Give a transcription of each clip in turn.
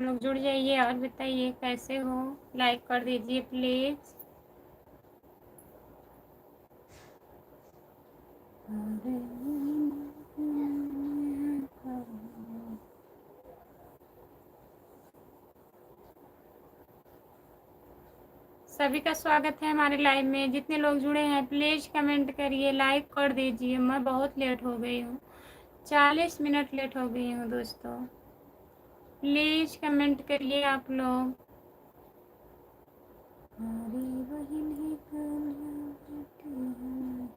लोग जुड़ जाइए और बताइए कैसे हो। लाइक कर दीजिए प्लीज। सभी का स्वागत है हमारे लाइव में। जितने लोग जुड़े हैं प्लीज कमेंट करिए, लाइक कर दीजिए। मैं बहुत लेट हो गई हूँ, 40 मिनट लेट हो गई हूँ दोस्तों। प्लीज कमेंट करिए आप लोग। हमारी बहन ही कन्या बेटी है,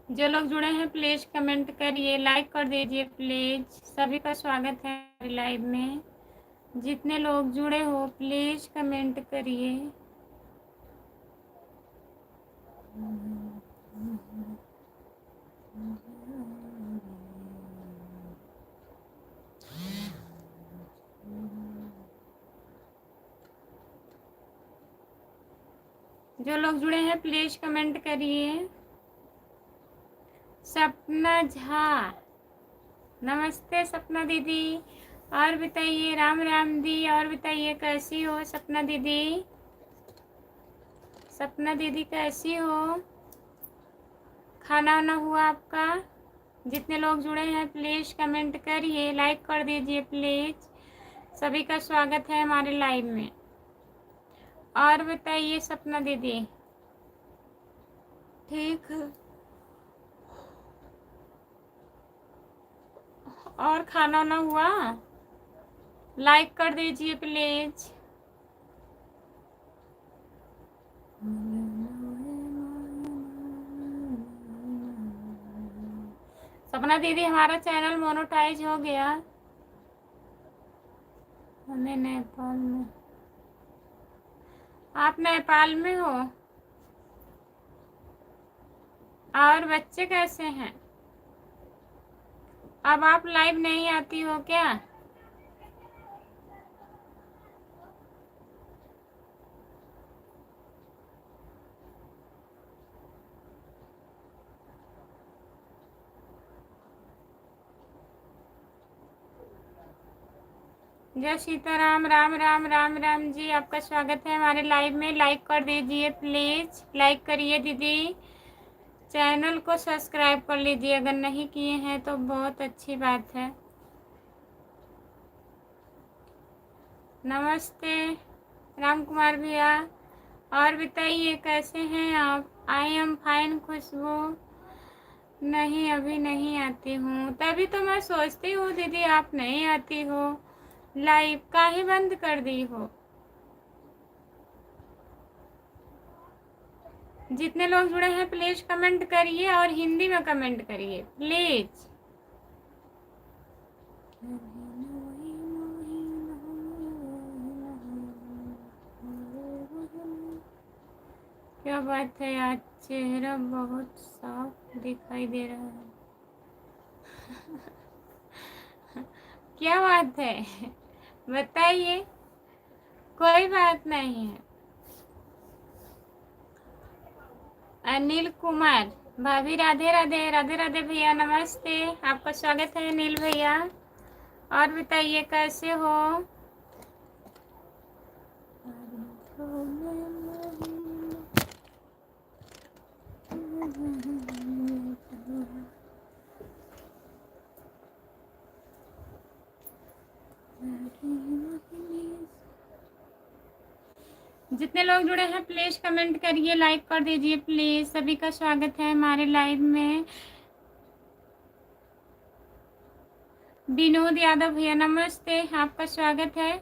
जो लोग जुड़े हैं प्लीज कमेंट करिए, लाइक कर दीजिए प्लीज। सभी का स्वागत है हमारी लाइव में। जितने लोग जुड़े हो प्लीज कमेंट करिए। जो लोग जुड़े हैं प्लीज कमेंट करिए। सपना झा, नमस्ते सपना दीदी। और बताइए राम राम दी। और बताइए कैसी हो सपना दीदी। सपना दीदी कैसी हो? खाना वाना हुआ आपका? जितने लोग जुड़े हैं प्लीज कमेंट करिए, लाइक कर दीजिए प्लीज। सभी का स्वागत है हमारे लाइव में। और बताइए सपना दीदी। ठीक है। और खाना वाना हुआ? लाइक कर दीजिए प्लीज। सपना दीदी हमारा चैनल मोनेटाइज हो गया। हमें नेपाल में। आप नेपाल में हो? और बच्चे कैसे हैं? अब आप लाइव नहीं आती हो क्या? जय सीताराम। राम राम राम राम जी। आपका स्वागत है हमारे लाइव में। लाइक कर दीजिए प्लीज, लाइक करिए दीदी। चैनल को सब्सक्राइब कर लीजिए अगर नहीं किए हैं तो, बहुत अच्छी बात है। नमस्ते राम कुमार भैया। और बताइए कैसे हैं आप? आई एम फाइन खुशबू। नहीं अभी नहीं आती हूँ, तभी तो मैं सोचती हूँ दीदी आप नहीं आती हो, लाइव काहे बंद कर दी हो। जितने लोग जुड़े हैं प्लीज कमेंट करिए और हिंदी में कमेंट करिए प्लीज। क्या बात है, आज चेहरा बहुत साफ दिखाई दे रहा है। क्या बात है बताइए। कोई बात नहीं है। अनिल कुमार भाभी, राधे राधे। राधे राधे भैया, नमस्ते। आपका स्वागत है अनिल भैया। और बताइए कैसे हो? जितने लोग जुड़े हैं प्लीज कमेंट करिए, लाइक कर दीजिए प्लीज। सभी का स्वागत है हमारे लाइव में। विनोद यादव भैया नमस्ते, आपका स्वागत है।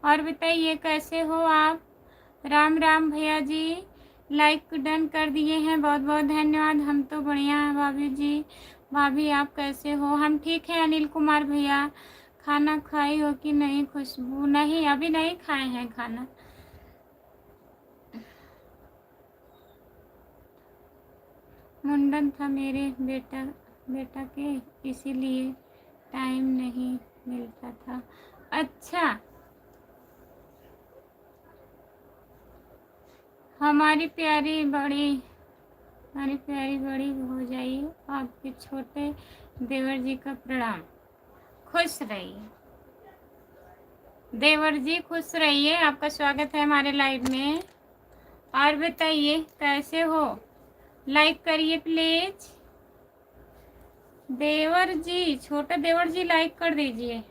और बताइए कैसे हो आप? राम राम भैया जी, लाइक डन कर दिए हैं, बहुत बहुत धन्यवाद। हम तो बढ़िया हैं भाभी जी। भाभी आप कैसे हो? हम ठीक हैं अनिल कुमार भैया। खाना खाई हो कि नहीं खुशबू? नहीं अभी नहीं खाए हैं खाना। मुंडन था मेरे बेटा के, इसीलिए टाइम नहीं मिलता था। अच्छा, हमारी प्यारी बड़ी हो जाइए। आपके छोटे देवर जी का प्रणाम। खुश रहिए देवर जी, खुश रहिए। आपका स्वागत है हमारे लाइव में। और बताइए कैसे हो, लाइक करिए प्लीज। देवर जी, छोटे देवर जी, लाइक कर दीजिए।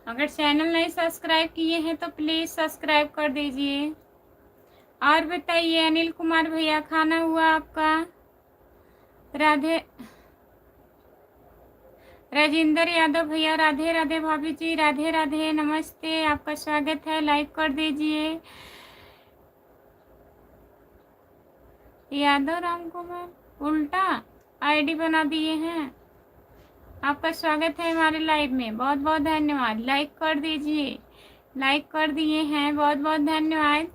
अगर चैनल नहीं सब्सक्राइब किए हैं तो प्लीज सब्सक्राइब कर दीजिए। और बताइए अनिल कुमार भैया, खाना हुआ आपका? राधे राजेंद्र यादव भैया, राधे राधे भाभी जी, राधे राधे, नमस्ते, आपका स्वागत है। लाइक कर दीजिए। यादव राम कुमार उल्टा आईडी बना दिए हैं। आपका स्वागत है हमारे लाइव में, बहुत बहुत धन्यवाद। लाइक कर दीजिए। लाइक कर दिए हैं, बहुत बहुत धन्यवाद।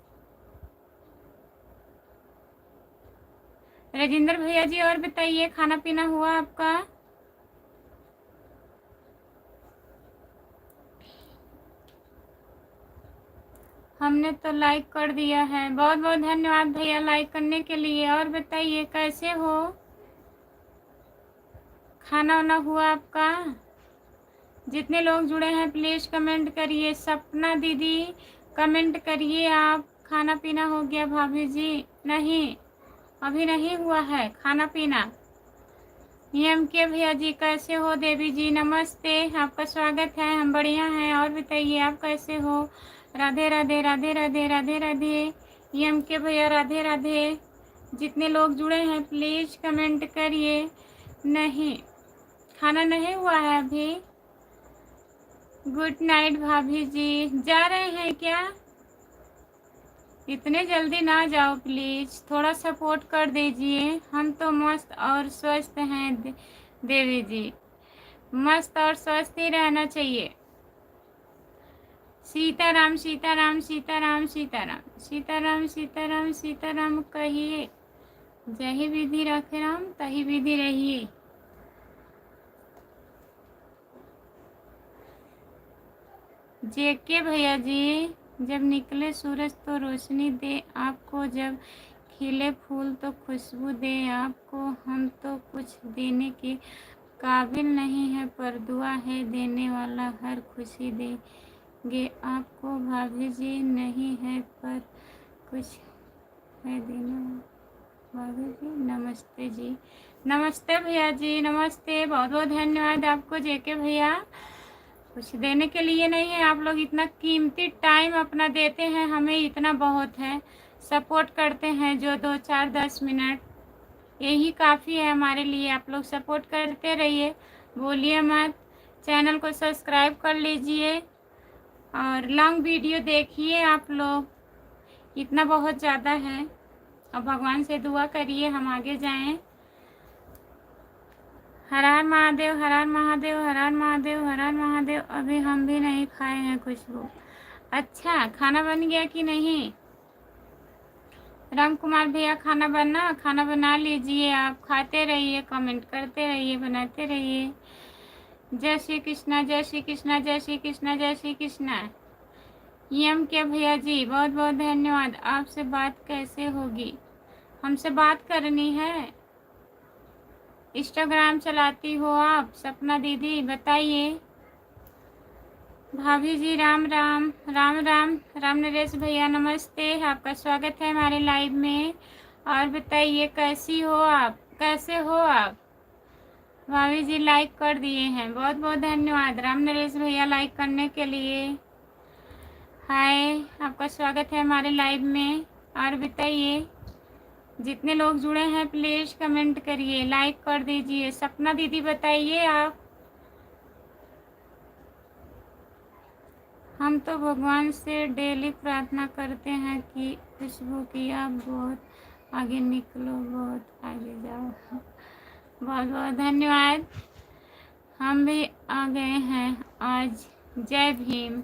राजेंद्र भैया जी, और बताइए खाना पीना हुआ आपका? हमने तो लाइक कर दिया है, बहुत बहुत धन्यवाद भैया लाइक करने के लिए। और बताइए कैसे हो, खाना वाना हुआ आपका? जितने लोग जुड़े हैं प्लीज कमेंट करिए। सपना दीदी कमेंट करिए आप, खाना पीना हो गया? भाभी जी नहीं, अभी नहीं हुआ है खाना पीना। एम के भैया जी कैसे हो? देवी जी नमस्ते, आपका स्वागत है। हम बढ़िया हैं। और बताइए आप कैसे हो? राधे राधे राधे राधे राधे राधे। एम के भैया राधे राधे। जितने लोग जुड़े हैं प्लीज कमेंट करिए। नहीं, खाना नहीं हुआ है अभी। गुड नाइट भाभी जी, जा रहे हैं क्या? इतने जल्दी ना जाओ प्लीज, थोड़ा सपोर्ट कर दीजिए। हम तो मस्त और स्वस्थ हैं देवी जी, मस्त और स्वस्थ ही रहना चाहिए। सीताराम सीताराम सीताराम सीताराम सीताराम सीताराम सीताराम कहिए। जही विधि रखे राम, तही विधि रहिए। जेके भैया जी, जब निकले सूरज तो रोशनी दे आपको, जब खिले फूल तो खुशबू दे आपको। हम तो कुछ देने के काबिल नहीं है, पर दुआ है देने वाला हर खुशी देंगे आपको। भाभी जी नहीं है पर कुछ है देना। भाभी जी नमस्ते जी। नमस्ते भैया जी, नमस्ते, बहुत बहुत धन्यवाद आपको जेके भैया। कुछ देने के लिए नहीं है, आप लोग इतना कीमती टाइम अपना देते हैं, हमें इतना बहुत है। सपोर्ट करते हैं जो 2-4-10 मिनट, यही काफ़ी है हमारे लिए। आप लोग सपोर्ट करते रहिए, बोलिए मत। चैनल को सब्सक्राइब कर लीजिए और लॉन्ग वीडियो देखिए आप लोग, इतना बहुत ज़्यादा है। और भगवान से दुआ करिए हम आगे जाएं। हर हर महादेव, हर हर महादेव, हर हर महादेव, हर हर महादेव। अभी हम भी नहीं खाए हैं खुशबू। अच्छा, खाना बन गया कि नहीं? राम कुमार भैया खाना बना लीजिए। आप खाते रहिए, कमेंट करते रहिए, बनाते रहिए। जय श्री कृष्णा, जय श्री कृष्णा, जय श्री कृष्णा, जय श्री कृष्णा। एम के भैया जी बहुत बहुत धन्यवाद। आपसे बात कैसे होगी? हमसे बात करनी है। इंस्टाग्राम चलाती हो आप सपना दीदी? बताइए। भाभी जी राम राम राम राम। राम नरेश भैया नमस्ते, आपका स्वागत है हमारे लाइव में। और बताइए कैसी हो आप, कैसे हो आप? भाभी जी लाइक कर दिए हैं, बहुत बहुत धन्यवाद राम नरेश भैया लाइक करने के लिए। हाय, आपका स्वागत है हमारे लाइव में। और बताइए जितने लोग जुड़े हैं प्लीज कमेंट करिए, लाइक कर दीजिए। सपना दीदी बताइए आप। हम तो भगवान से डेली प्रार्थना करते हैं कि खुशबू की आप बहुत आगे निकलो, बहुत आगे जाओ। बहुत बहुत धन्यवाद। हम भी आ गए हैं आज। जय भीम,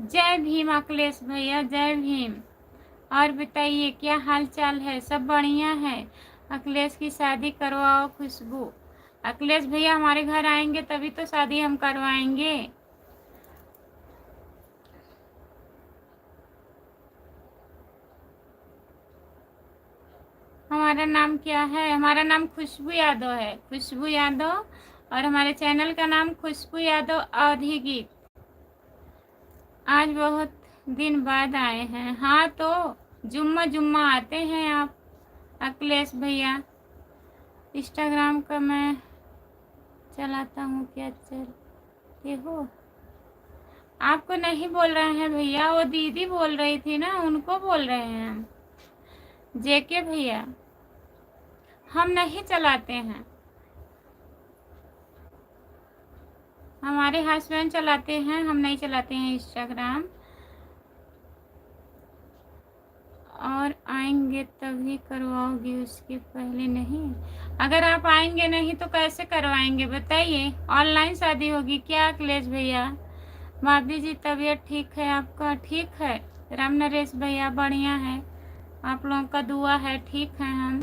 जय भीम अखिलेश भैया, जय भीम। और बताइए क्या हाल चाल है? सब बढ़िया है? अखिलेश की शादी करवाओ खुशबू। अखिलेश भैया हमारे घर आएंगे तभी तो शादी हम करवाएंगे। हमारा नाम क्या है? हमारा नाम खुशबू यादव है, खुशबू यादव। और हमारे चैनल का नाम खुशबू यादव अवधी गीत। आज बहुत दिन बाद आए हैं। हाँ तो जुम्मा जुम्मा आते हैं आप अखिलेश भैया। इंस्टाग्राम का मैं चलाता हूँ, क्या चलते हो? आपको नहीं बोल रहे हैं भैया, वो दीदी बोल रही थी ना, उनको बोल रहे हैं हम। जेके भैया हम नहीं चलाते हैं, हमारे हस्बैंड चलाते हैं, हम नहीं चलाते हैं इंस्टाग्राम। और आएंगे तभी करवाओगे, उसके पहले नहीं? अगर आप आएंगे नहीं तो कैसे करवाएंगे बताइए? ऑनलाइन शादी होगी क्या अखिलेश भैया? भाभी जी तबीयत ठीक है आपका? ठीक है राम नरेश भैया, बढ़िया है, आप लोगों का दुआ है, ठीक है हम।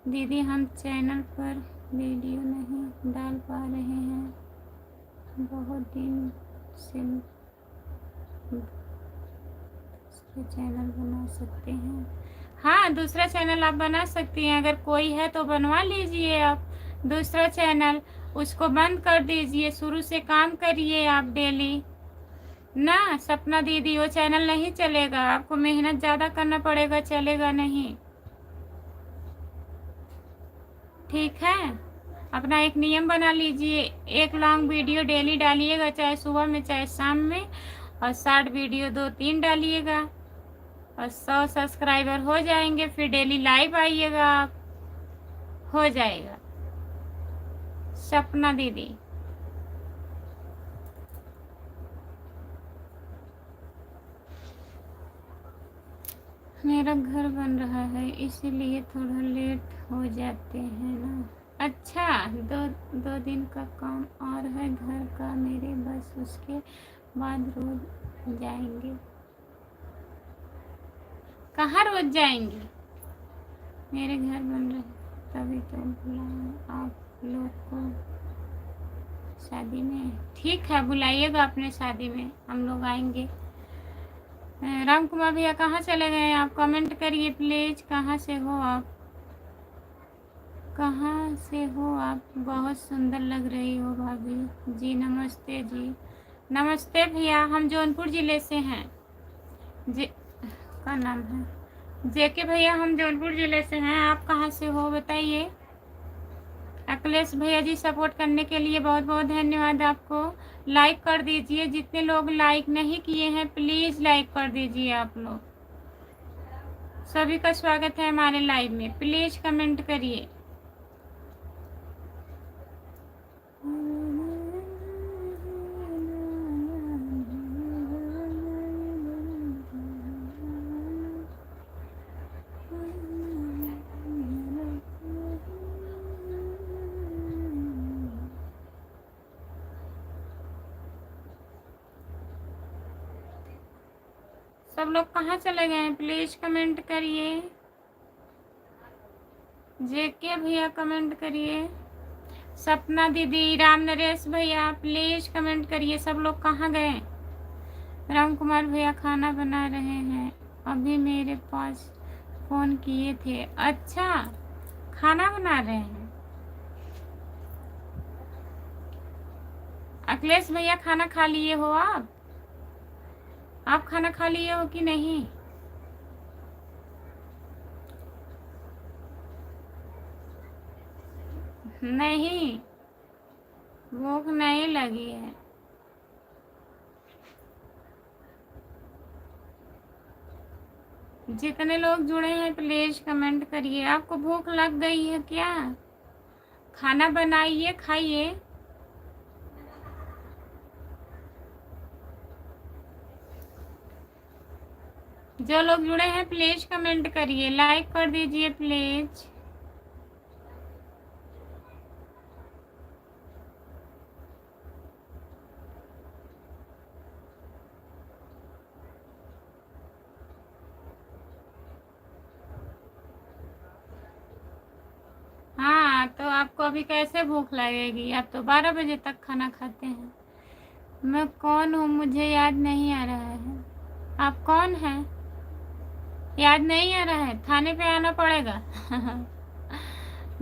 दीदी हम चैनल पर वीडियो नहीं डाल पा रहे हैं, बहुत दिन से दूसरे चैनल बना सकते हैं। हाँ दूसरा चैनल आप बना सकती हैं, अगर कोई है तो बनवा लीजिए आप दूसरा चैनल। उसको बंद कर दीजिए, शुरू से काम करिए आप डेली ना। सपना दीदी वो चैनल नहीं चलेगा, आपको मेहनत ज़्यादा करना पड़ेगा, चलेगा नहीं, ठीक है? अपना एक नियम बना लीजिए, एक लॉन्ग वीडियो डेली डालिएगा, चाहे सुबह में चाहे शाम में, और शॉर्ट वीडियो 2-3 डालिएगा, और 100 सब्सक्राइबर हो जाएंगे, फिर डेली लाइव आइएगा आप, हो जाएगा। सपना दीदी मेरा घर बन रहा है इसीलिए थोड़ा लेट हो जाते हैं ना। अच्छा, दो दिन का काम और है घर का मेरे, बस उसके बाद रोज जाएंगे। कहाँ रोज जाएंगे? मेरे घर बन रहे तभी तो बुलाएं आप लोग को शादी में। ठीक है बुलाइएगा अपने शादी में, हम लोग आएंगे। राम कुमार भैया कहाँ चले गए आप? कमेंट करिए प्लीज, कहाँ से हो आप? कहाँ से हो आप? बहुत सुंदर लग रही हो भाभी जी। नमस्ते जी। नमस्ते भैया, हम जौनपुर ज़िले से हैं। जे का नाम है जेके भैया, हम जौनपुर ज़िले से हैं। आप कहाँ से हो बताइए? अखिलेश भैया जी सपोर्ट करने के लिए बहुत बहुत धन्यवाद आपको। लाइक कर दीजिए, जितने लोग लाइक नहीं किए हैं प्लीज़ लाइक कर दीजिए आप लोग। सभी का स्वागत है हमारे लाइव में, प्लीज़ कमेंट करिए। सब लोग कहाँ चले गए हैं प्लीज कमेंट करिए। जेके भैया कमेंट करिए, सपना दीदी, राम नरेश भैया प्लीज कमेंट करिए। सब लोग कहाँ गए? राम कुमार भैया खाना बना रहे हैं, अभी मेरे पास फोन किए थे। अच्छा खाना बना रहे हैं। अखिलेश भैया खाना खा लिए हो आप खाना खा लिए हो कि नहीं? नहीं, भूख नहीं लगी है। जितने लोग जुड़े हैं प्लीज कमेंट करिए। आपको भूख लग गई है क्या? खाना बनाइए खाइए। जो लोग जुड़े हैं प्लीज कमेंट करिए, लाइक कर दीजिए प्लीज। आपको अभी कैसे भूख लगेगी? आप तो 12 बजे तक खाना खाते हैं। मैं कौन हूँ मुझे याद नहीं आ रहा है। आप कौन हैं? याद नहीं आ रहा है? थाने पे आना पड़ेगा।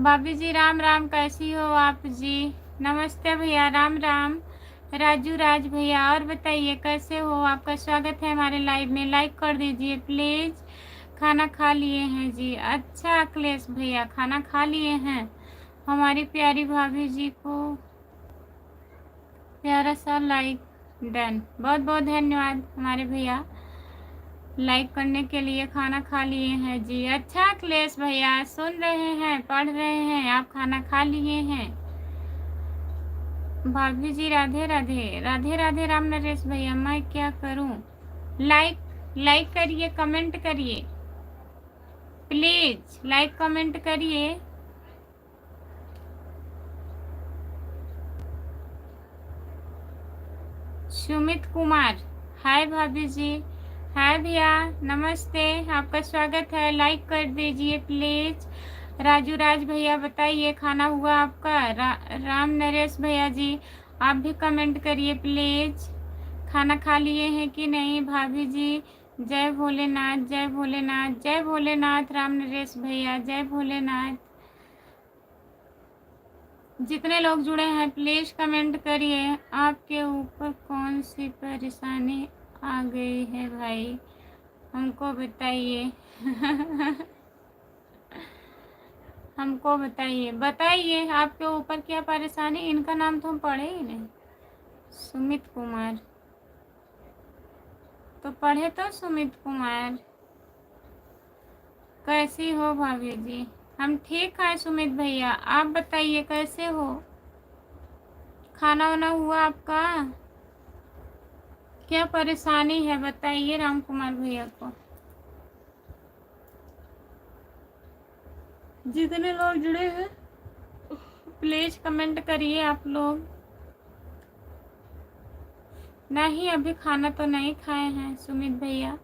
भाभी जी राम राम, कैसी हो आप जी? नमस्ते भैया, राम राम। राजू राज भैया, और बताइए कैसे हो? आपका स्वागत है हमारे लाइव में, लाइक कर दीजिए प्लीज़। खाना खा लिए हैं जी? अच्छा अखिलेश भैया, खाना खा लिए हैं। हमारी प्यारी भाभी जी को प्यारा सा लाइक डन, बहुत बहुत धन्यवाद हमारे भैया लाइक करने के लिए। खाना खा लिए हैं जी? अच्छा अखिलेश भैया, सुन रहे हैं, पढ़ रहे हैं, आप खाना खा लिए हैं? भाभी जी राधे राधे, राधे राधे। राम नरेश भैया, मैं क्या करूं? लाइक करिए, कमेंट करिए प्लीज, लाइक कमेंट करिए। सुमित कुमार, हाय भाभी जी। हाय भैया, नमस्ते, आपका स्वागत है। लाइक कर दीजिए प्लीज। राजू राज भैया बताइए खाना हुआ आपका? राम नरेश भैया जी, आप भी कमेंट करिए प्लीज। खाना खा लिए हैं कि नहीं भाभी जी? जय भोलेनाथ, जय भोलेनाथ, जय भोलेनाथ। राम नरेश भैया, जय भोलेनाथ। जितने लोग जुड़े हैं प्लीज कमेंट करिए। आपके ऊपर कौन सी परेशानी आ गई है भाई, हमको बताइए। हमको बताइए, बताइए आपके ऊपर क्या परेशानी। इनका नाम तो हम पढ़े ही नहीं। सुमित कुमार तो पढ़े तो सुमित कुमार। कैसी हो भाभी जी? हम ठीक हैं सुमित भैया, आप बताइए कैसे हो? खाना वाना हुआ आपका? क्या परेशानी है बताइए राम कुमार भैया को। जितने लोग जुड़े हैं प्लीज कमेंट करिए आप लोग। नहीं, अभी खाना तो नहीं खाए हैं सुमित भैया।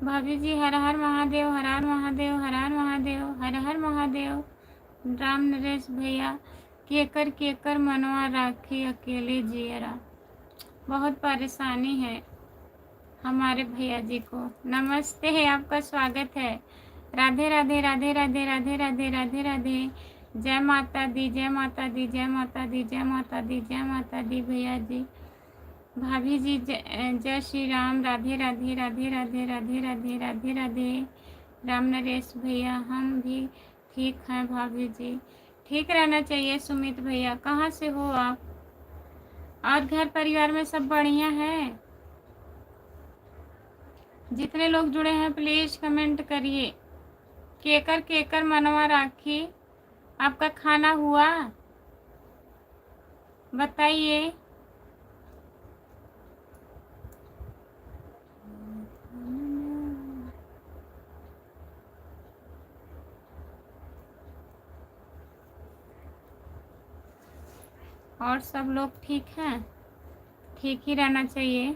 भाभी जी हर हर महादेव, हर हर महादेव, हर हर महादेव, हर हर महादेव। राम नरेश भैया, केकर केकर मनवा राखी अकेले जियरा। बहुत परेशानी है हमारे भैया जी को। नमस्ते है, आपका स्वागत है। राधे राधे, राधे राधे, राधे राधे, राधे राधे। जय माता दी, जय माता दी, जय माता दी, जय माता दी, जय माता दी भैया जी। भाभी जी जय श्री राम, राधे राधे, राधे राधे, राधे राधे, राधे राधे। राम नरेश भैया, हम भी ठीक हैं भाभी जी। ठीक रहना चाहिए सुमित भैया। कहाँ से हो आप? और घर परिवार में सब बढ़िया है? जितने लोग जुड़े हैं प्लीज कमेंट करिए। केकर केकर मनवा राखी, आपका खाना हुआ? बताइए। और सब लोग ठीक हैं? ठीक ही रहना चाहिए।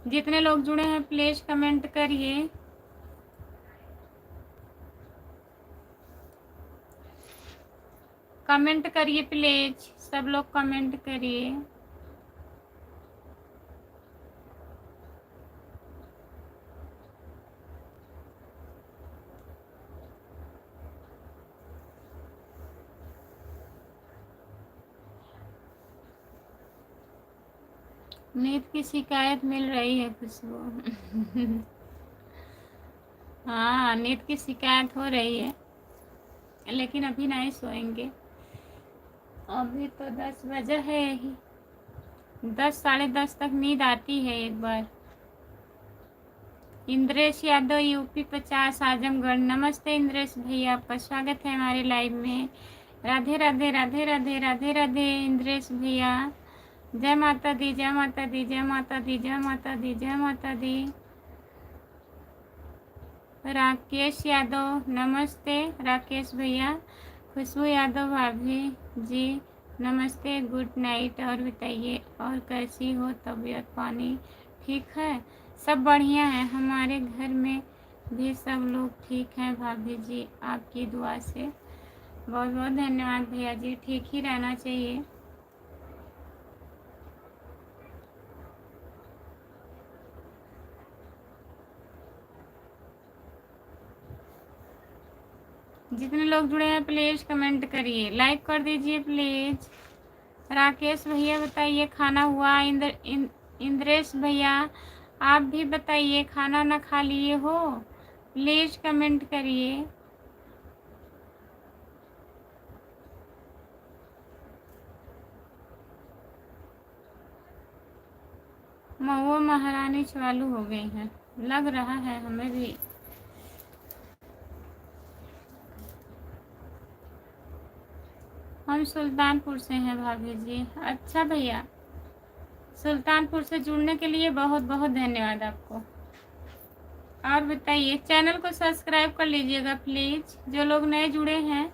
जितने लोग जुड़े हैं प्लीज कमेंट करिए। कमेंट करिए प्लीज, सब लोग कमेंट करिए। नींद की शिकायत मिल रही है खुशबू। हाँ, नींद की शिकायत हो रही है, लेकिन अभी नहीं सोएंगे। अभी तो 10 बजे है ही, 10 साढ़े 10 तक नींद आती है एक बार। इंद्रेश यादव यूपी 50 आजमगढ़, नमस्ते इंद्रेश भैया, आपका स्वागत है हमारे लाइव में। राधे राधे, राधे राधे, राधे राधे इंद्रेश भैया। जय माता दी, जय माता दी, जय माता दी, जय माता दी, जय माता दी। राकेश यादव, नमस्ते राकेश भैया। खुशबू यादव भाभी जी, नमस्ते, गुड नाइट। और बताइए, और कैसी हो तबीयत पानी? ठीक है, सब बढ़िया है। हमारे घर में भी सब लोग ठीक हैं भाभी जी, आपकी दुआ से। बहुत बहुत धन्यवाद भैया जी, ठीक ही रहना चाहिए। जितने लोग जुड़े हैं प्लीज़ कमेंट करिए, लाइक कर दीजिए प्लीज़। राकेश भैया बताइए खाना हुआ? इंद्रेश भैया आप भी बताइए खाना ना खा लिए हो? प्लीज़ कमेंट करिए। महुआ महारानी चालू हो गई हैं, लग रहा है हमें भी। हम सुल्तानपुर से हैं भाभी जी। अच्छा भैया, सुल्तानपुर से जुड़ने के लिए बहुत बहुत धन्यवाद आपको। और बताइए, चैनल को सब्सक्राइब कर लीजिएगा प्लीज़। जो लोग नए जुड़े हैं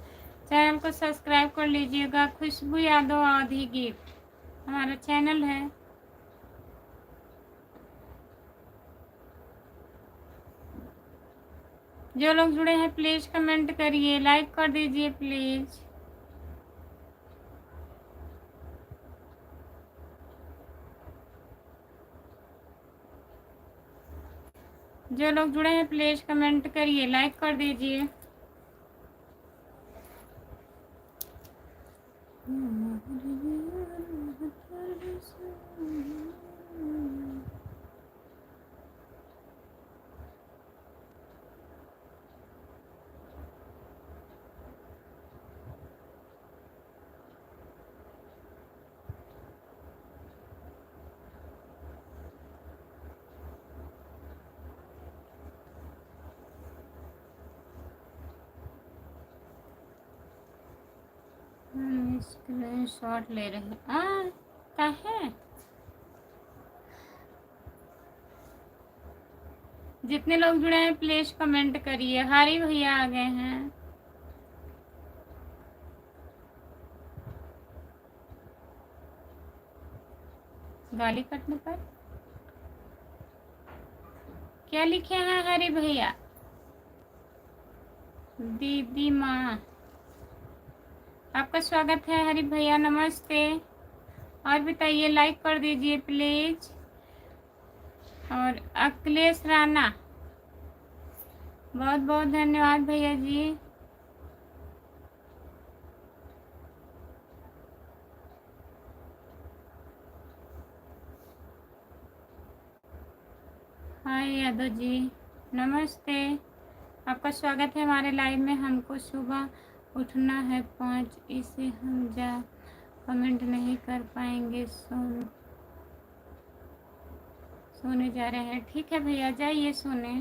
चैनल को सब्सक्राइब कर लीजिएगा। खुशबू यादव आधी गीत हमारा चैनल है। जो लोग जुड़े हैं प्लीज़ कमेंट करिए, लाइक कर दीजिए प्लीज़। जो लोग जुड़े हैं प्लीज़ कमेंट करिए, लाइक कर दीजिए। स्क्रीन शॉट ले रहे हैं क्या है? जितने लोग जुड़े हैं प्लीज कमेंट करिए। हरी भैया आ गए हैं। गाली कटने पर क्या लिखे हैं हरी भैया? दीदी माँ, आपका स्वागत है हरी भैया, नमस्ते। और बताइए, लाइक कर दीजिए प्लीज। और अखिलेश राणा, बहुत बहुत धन्यवाद भैया जी। हाय यादव जी, नमस्ते। आपका स्वागत है हमारे लाइव में। हमको सुबह उठना है 5, इसे हम कमेंट नहीं कर पाएंगे, सोने जा रहे हैं। ठीक है भैया, जाइए सोने,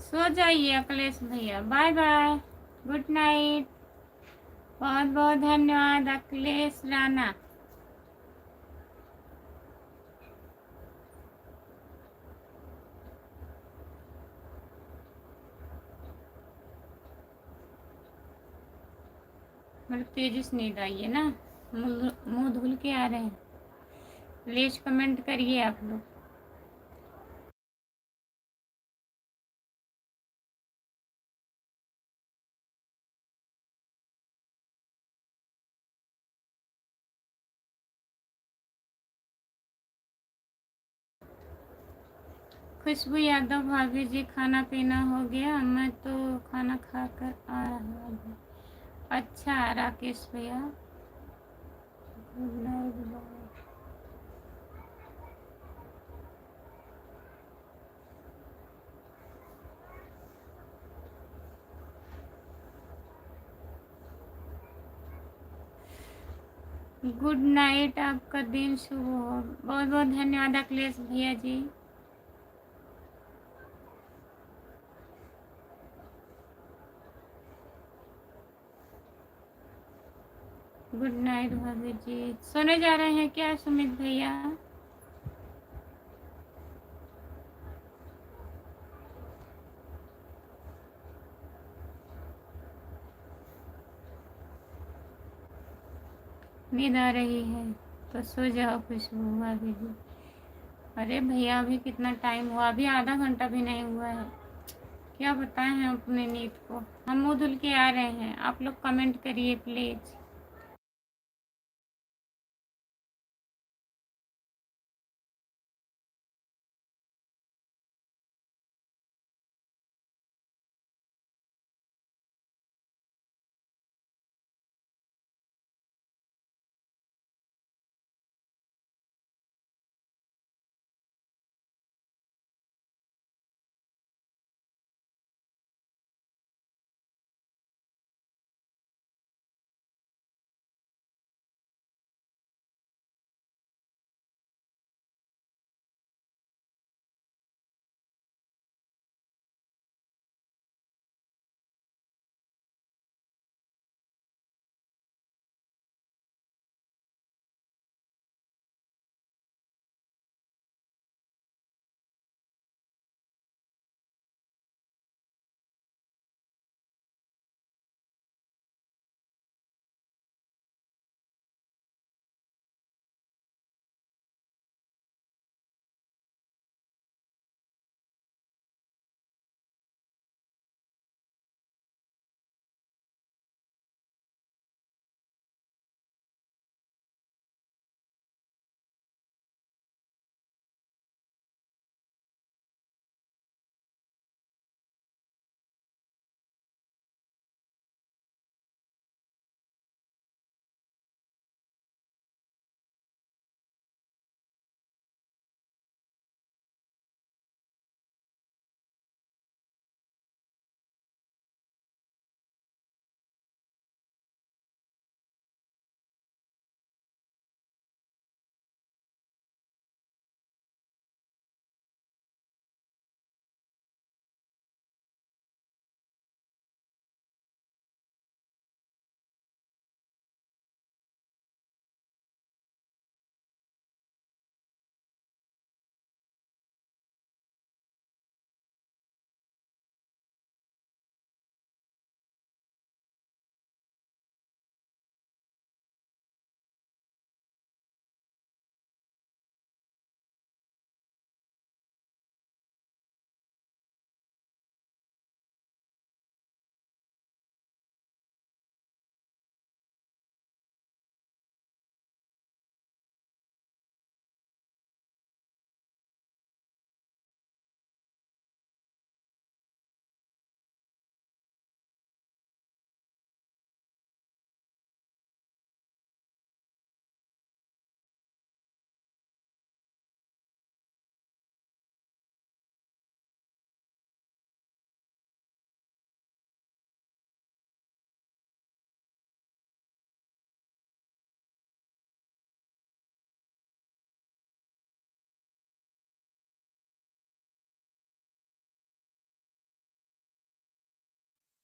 सो जाइए अखिलेश भैया। Bye bye, good night. बहुत बहुत धन्यवाद अखिलेश राणा। मतलब तेजी से नींद आई है ना, मुंह धुल के आ रहे हैं। प्लीज कमेंट करिए आप लोग। खुशबू यादव भाभी जी, खाना पीना हो गया? मैं तो खाना खाकर आ रहा हूँ। अच्छा राकेश भैया, good night, bye. Good night, आपका दिन शुभ हो। बहुत बहुत धन्यवाद अखिलेश भैया जी। गुड नाइट भाभी जी। सोने जा रहे हैं क्या सुमित भैया? नींद आ रही है तो सो जाओ खुशबू भाभी जी। अरे भैया, अभी कितना टाइम हुआ? अभी आधा घंटा भी नहीं हुआ है। क्या बताएं हैं अपने नीत को। हम मुँह धुल के आ रहे हैं, आप लोग कमेंट करिए प्लीज़।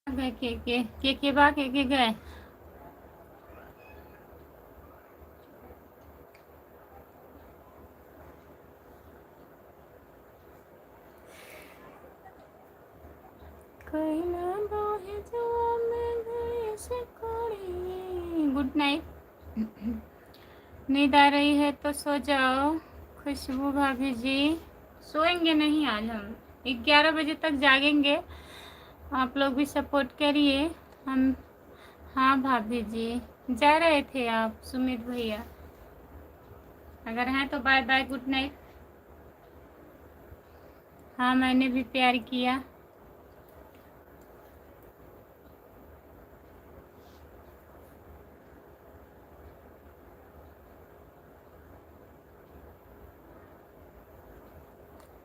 गए के बा के गए। Good night. नींद आ रही है तो सो जाओ खुशबू भाभी जी। सोएंगे नहीं आज हम, 11 बजे तक जागेंगे। आप लोग भी सपोर्ट करिए हम। हाँ भाभी जी, जा रहे थे आप सुमित भैया? अगर हैं तो बाय बाय, गुड नाइट। हाँ मैंने भी प्यार किया।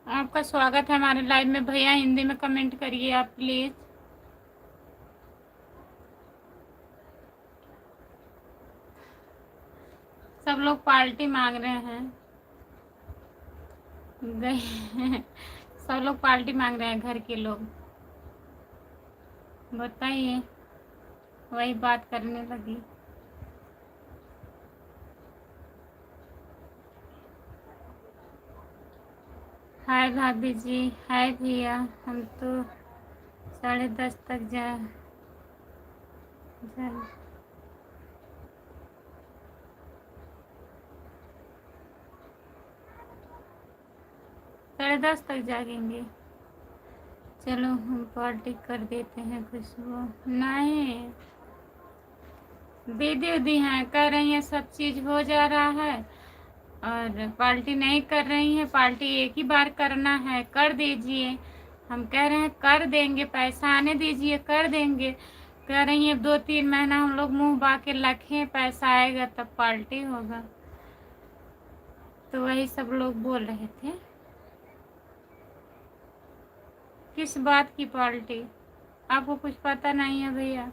आपका स्वागत है हमारे लाइव में भैया। हिंदी में कमेंट करिए आप प्लीज़। सब लोग पार्टी मांग रहे हैं, गए सब लोग पार्टी मांग रहे हैं घर के लोग। बताइए, वही बात करने लगी। हाय भाभी जी, हाय भैया। हम तो 10:30 तक जा 10:30 तक जागेंगे। चलो हम पार्टी कर देते हैं खुशबू। नहीं, दीदी उदी हैं, कह रही हैं सब चीज़ हो जा रहा है और पार्टी नहीं कर रही हैं। पार्टी एक ही बार करना है, कर दीजिए। हम कह रहे हैं कर देंगे, पैसा आने दीजिए, कर देंगे। कह रही हैं 2-3 महीना हम लोग मुंह बाके रखें, पैसा आएगा तब पार्टी होगा। तो वही सब लोग बोल रहे थे। किस बात की पार्टी? आपको कुछ पता नहीं है भैया?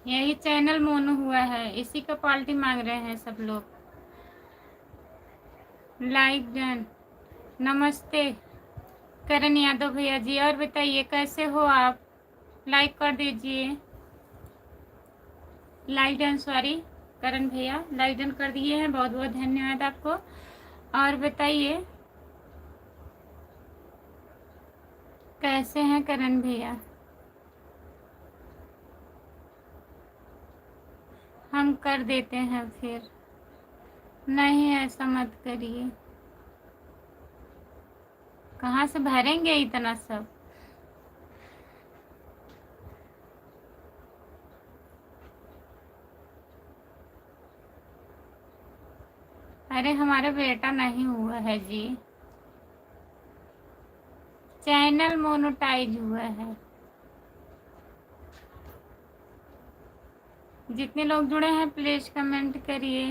यही चैनल मोनू हुआ है, इसी का पार्टी मांग रहे हैं सब लोग। Like done. नमस्ते करण यादव भैया जी, और बताइए कैसे हो आप? लाइक कर दीजिए। लाइक डन, सॉरी करण भैया, लाइक डन कर दिए हैं, बहुत बहुत धन्यवाद आपको। और बताइए कैसे हैं करण भैया? हम कर देते हैं फिर। नहीं, ऐसा मत करिए। कहाँ से भरेंगे इतना सब? अरे हमारा बेटा नहीं हुआ है जी, चैनल मोनेटाइज हुआ है। जितने लोग जुड़े हैं प्लीज कमेंट करिए।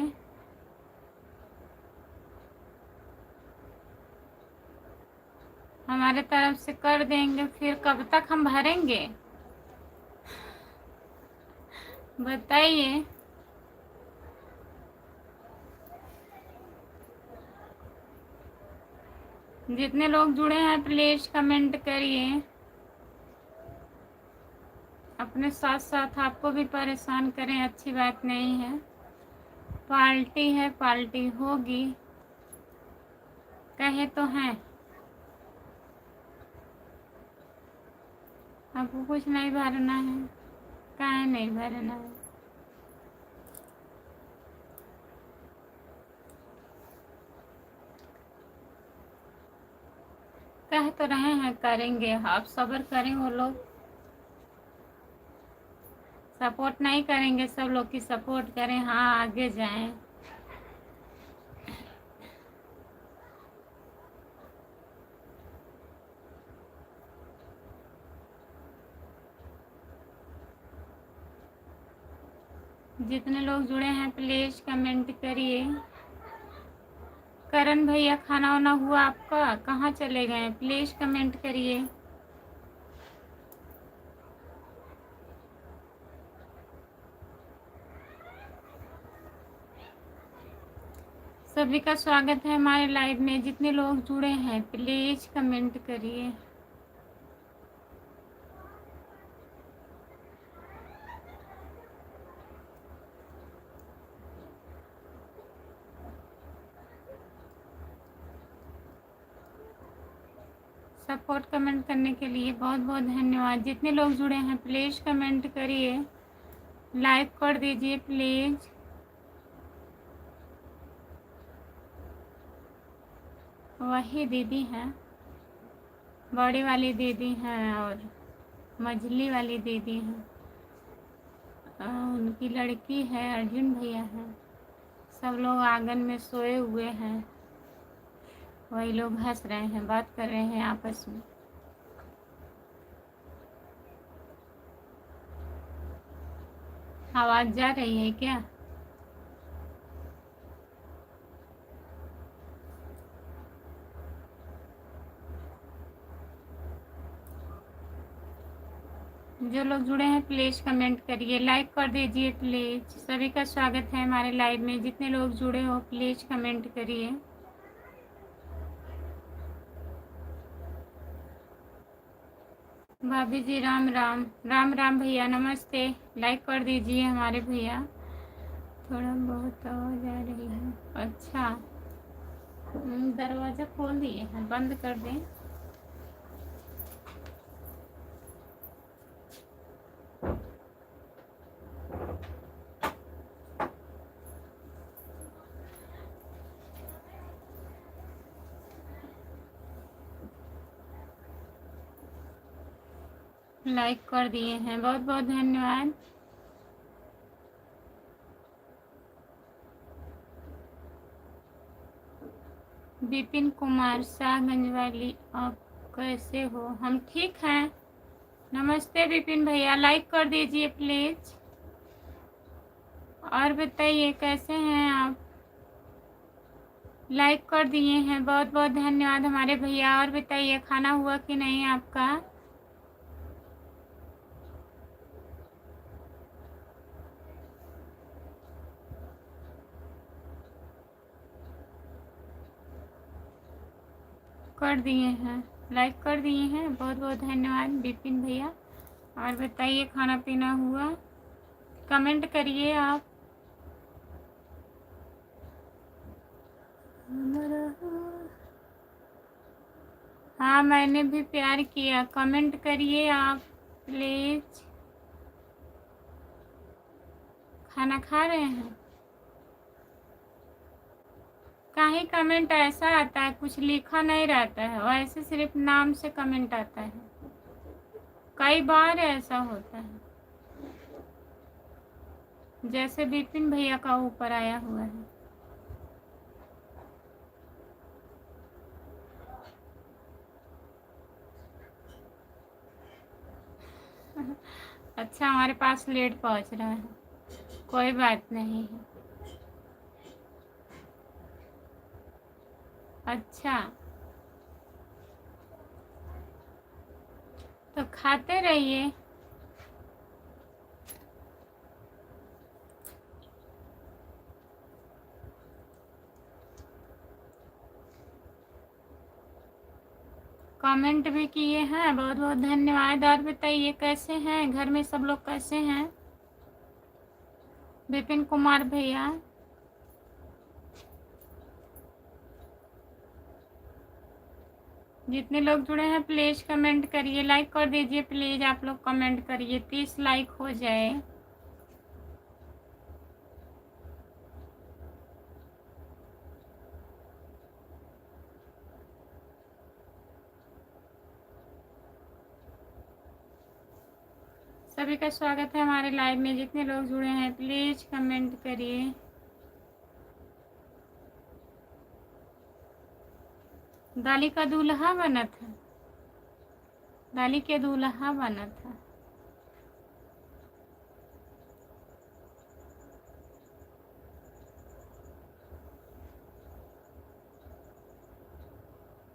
हमारे तरफ से कर देंगे, फिर कब तक हम भरेंगे बताइए। जितने लोग जुड़े हैं प्लीज कमेंट करिए। अपने साथ साथ आपको भी परेशान करें, अच्छी बात नहीं है। पार्टी है, पार्टी होगी, कहे तो हैं। आपको कुछ नहीं भरना है, काहे नहीं भरना है? कह तो रहे हैं करेंगे, आप सब्र करें। वो लोग सपोर्ट नहीं करेंगे, सब लोग की सपोर्ट करें, हाँ आगे जाएं। जितने लोग जुड़े हैं प्लीज कमेंट करिए। करण भैया खाना वाना हुआ आपका? कहाँ चले गए? प्लीज कमेंट करिए। सभी का स्वागत है हमारे लाइव में। जितने लोग जुड़े हैं प्लीज कमेंट करिए। सपोर्ट कमेंट करने के लिए बहुत बहुत धन्यवाद। जितने लोग जुड़े हैं प्लीज कमेंट करिए, लाइक कर दीजिए प्लीज। वही दीदी हैं, बड़ी वाली दीदी हैं और मझली वाली दीदी हैं, उनकी लड़की है, अर्जुन भैया हैं। सब लोग आंगन में सोए हुए हैं, वही लोग हंस रहे हैं, बात कर रहे हैं आपस में। आवाज़ जा रही है क्या? जो लोग जुड़े हैं प्लीज़ कमेंट करिए, लाइक कर दीजिए प्लीज़। सभी का स्वागत है हमारे लाइव में। जितने लोग जुड़े हो प्लीज़ कमेंट करिए। भाभी जी राम राम। राम राम भैया, नमस्ते। लाइक कर दीजिए हमारे भैया। थोड़ा बहुत आवाज़ आ रही है। अच्छा, दरवाज़ा खोल दिए हैं, बंद कर दें। लाइक कर दिए हैं, बहुत बहुत धन्यवाद। विपिन कुमार शाहगंज वाली, आप कैसे हो? हम ठीक हैं। नमस्ते विपिन भैया, लाइक कर दीजिए प्लीज। और बताइए कैसे हैं आप? लाइक कर दिए हैं, बहुत बहुत धन्यवाद हमारे भैया। और बताइए खाना हुआ कि नहीं आपका? कर दिए हैं, लाइक कर दिए हैं, बहुत बहुत धन्यवाद विपिन भैया। और बताइए खाना पीना हुआ? कमेंट करिए आप। हाँ, मैंने भी प्यार किया, कमेंट करिए आप प्लीज। खाना खा रहे हैं? कहीं कमेंट ऐसा आता है कुछ लिखा नहीं रहता है, और ऐसे सिर्फ नाम से कमेंट आता है, कई बार ऐसा होता है। जैसे विपिन भैया का ऊपर आया हुआ है। अच्छा, हमारे पास लेट पहुंच रहा है, कोई बात नहीं है। अच्छा, तो खाते रहिए। कमेंट भी किए हैं, बहुत बहुत धन्यवाद। और बताइए कैसे हैं, घर में सब लोग कैसे हैं? विपिन कुमार भैया, जितने लोग जुड़े हैं प्लीज कमेंट करिए, लाइक कर दीजिए प्लीज। आप लोग कमेंट करिए, 30 लाइक हो जाए। सभी का स्वागत है हमारे लाइव में, जितने लोग जुड़े हैं प्लीज कमेंट करिए। दाली का दूल्हा बना था, दाली के दूल्हा बना था।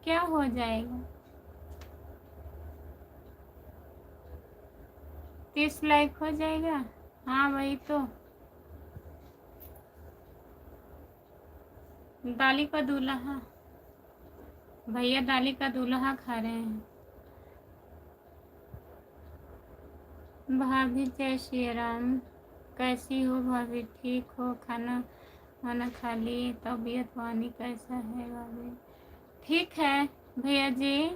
क्या हो जाएगा? 30 लाइक हो जाएगा। हाँ वही तो, दाली का दूल्हा भैया, दाली का दूल्हा खा रहे हैं। भाभी जय श्री राम, कैसी हो भाभी? ठीक हो? खाना खाना खा ली? तबीयत पानी कैसा है भाभी? ठीक है भैया जी,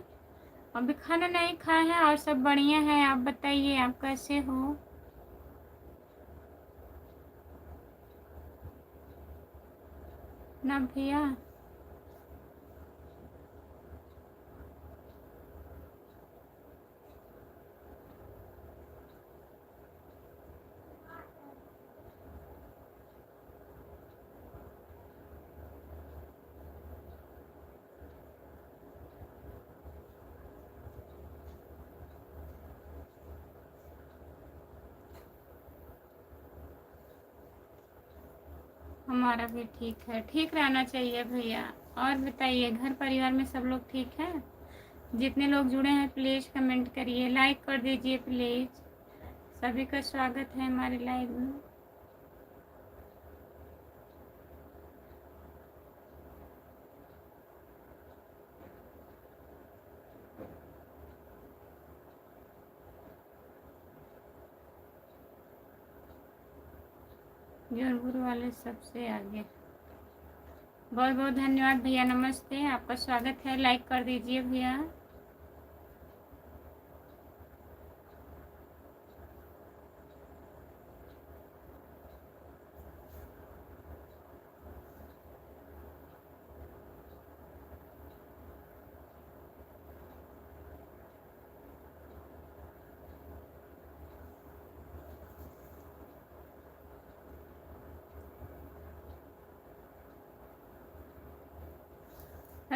अभी खाना नहीं खाए हैं और सब बढ़िया है। आप बताइए आप कैसे हो? ना भैया, हमारा भी ठीक है, ठीक रहना चाहिए भैया। और बताइए घर परिवार में सब लोग ठीक हैं? जितने लोग जुड़े हैं प्लीज़ कमेंट करिए, लाइक कर दीजिए प्लीज़। सभी का स्वागत है हमारे लाइव में। जौनपुर वाले सबसे आगे, बहुत बहुत धन्यवाद भैया। नमस्ते, आपका स्वागत है, लाइक कर दीजिए भैया।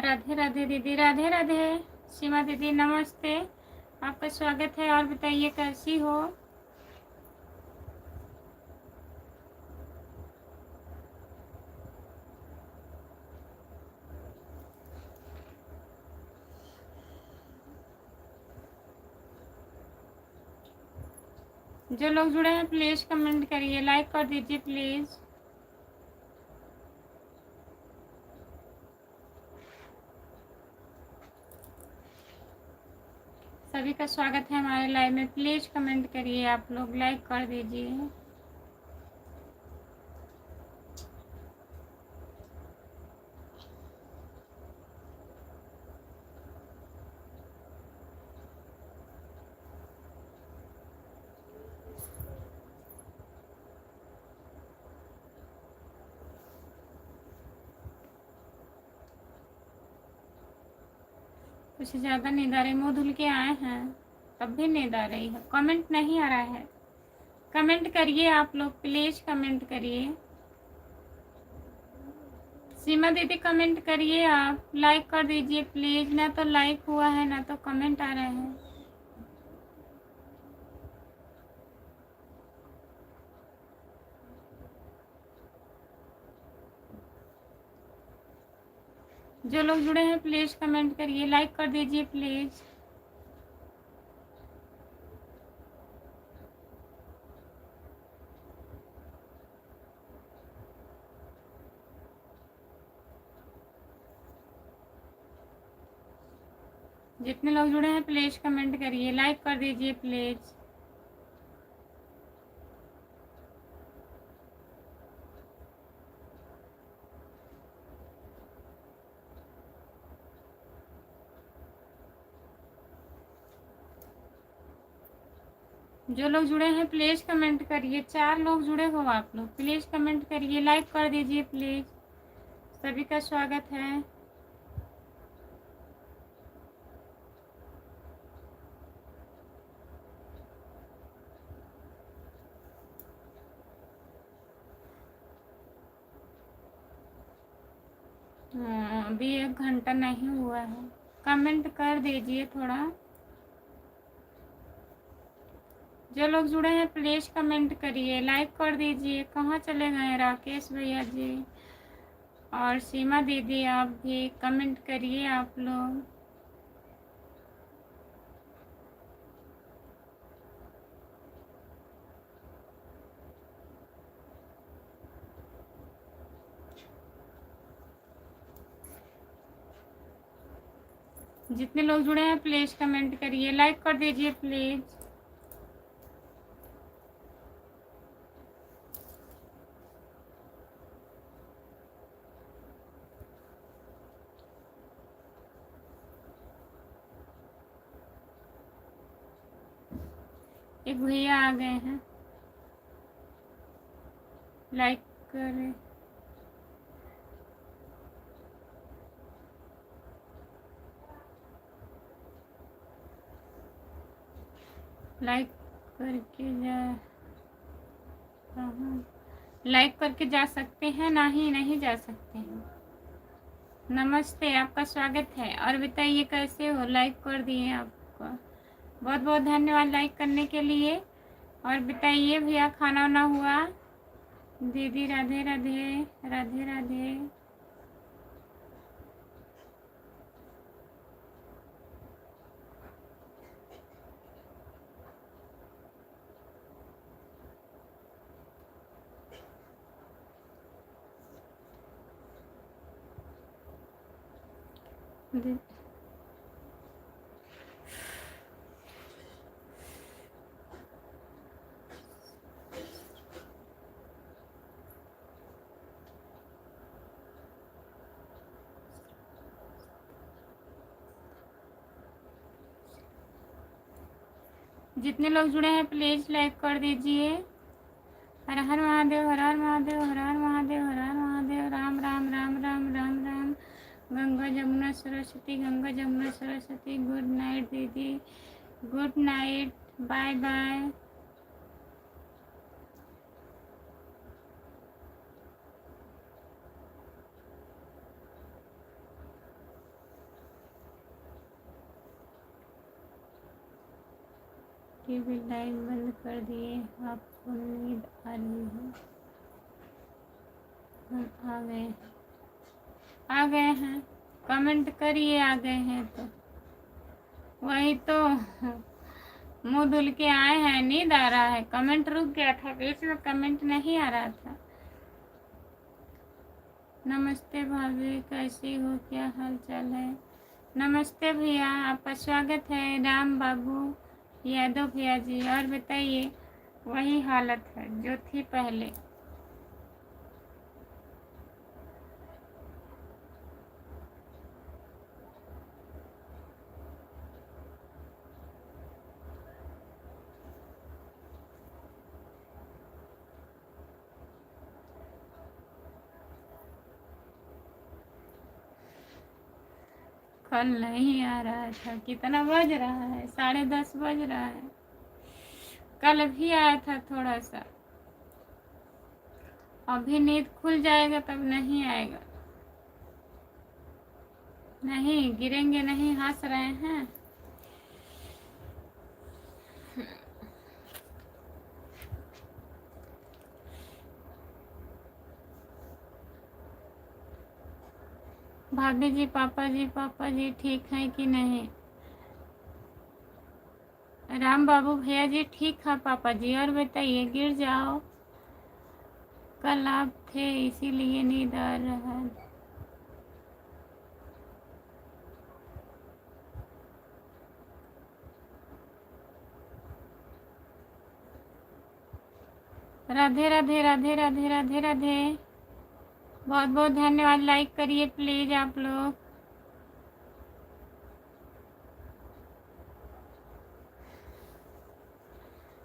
राधे राधे दीदी, राधे राधे। सीमा दीदी नमस्ते, आपका स्वागत है। और बताइए कैसी हो? जो लोग जुड़े हैं प्लीज़ कमेंट करिए, लाइक कर दीजिए प्लीज़। सभी का स्वागत है हमारे लाइव में। प्लीज़ कमेंट करिए, आप लोग लाइक कर दीजिए। कुछ ज़्यादा नींद आ रही, मुँह धुल के आए हैं तब भी नींद आ रही है। कमेंट नहीं आ रहा है, कमेंट करिए आप लोग, प्लीज़ कमेंट करिए। सीमा दीदी कमेंट करिए, आप लाइक कर दीजिए प्लीज़। ना तो लाइक हुआ है ना तो कमेंट आ रहे हैं। जो लोग जुड़े हैं प्लीज़ कमेंट करिए, लाइक कर दीजिए प्लीज़। जितने लोग जुड़े हैं प्लीज़ कमेंट करिए, लाइक कर दीजिए प्लीज़। जो लोग जुड़े हैं प्लीज़ कमेंट करिए। 4 लोग जुड़े हो आप लोग, प्लीज़ कमेंट करिए, लाइक कर दीजिए प्लीज़। सभी का स्वागत है। अभी 1 घंटा नहीं हुआ है, कमेंट कर दीजिए थोड़ा। जो लोग जुड़े हैं प्लीज़ कमेंट करिए, लाइक कर दीजिए। कहाँ चले गए राकेश भैया जी और सीमा दीदी? आप भी कमेंट करिए आप लोग। जितने लोग जुड़े हैं प्लीज़ कमेंट करिए, लाइक कर दीजिए प्लीज़। एक भैया आ गए हैं, लाइक करें। लाइक करके लाइक करके जा सकते हैं? नहीं जा सकते हैं। नमस्ते, आपका स्वागत है। और बताइए कैसे हो? लाइक कर दिए आपको, बहुत बहुत धन्यवाद लाइक करने के लिए। और बताइए भैया खाना वाना हुआ? दीदी राधे राधे, राधे राधे। जितने लोग जुड़े हैं प्लीज़ लाइक कर दीजिए। हर हर महादेव, हर हर महादेव, हर हर महादेव, हर हर महादेव। राम राम राम राम राम राम। गंगा जमुना सरस्वती, गंगा जमुना सरस्वती। गुड नाइट दीदी, good night, bye bye. TV light बंद कर दिए, आपको नींद आ रही है। हम आ गए हैं, कमेंट करिए, आ गए हैं तो वही तो मुंह धुल के आए हैं, नींद आ रहा है। कमेंट रुक गया था, बीच में कमेंट नहीं आ रहा था। नमस्ते भाभी, कैसी हो, क्या हाल चाल है? नमस्ते भैया, आपका स्वागत है। राम बाबू यादव भैया जी, और बताइए। वही हालत है जो थी पहले। कल नहीं आ रहा था, कितना बज रहा है? 10:30 बज रहा है। कल भी आया था थोड़ा सा। अभी नींद खुल जाएगा तब नहीं आएगा। नहीं गिरेंगे नहीं, हंस रहे हैं। भाभी जी, पापा जी ठीक हैं कि नहीं? राम बाबू भैया जी ठीक है पापा जी। और बताइए, गिर जाओ, कल आप थे इसीलिए नींद आ रहा है। राधे राधे राधे राधे राधे राधे। बहुत बहुत धन्यवाद। लाइक करिए प्लीज आप लोग।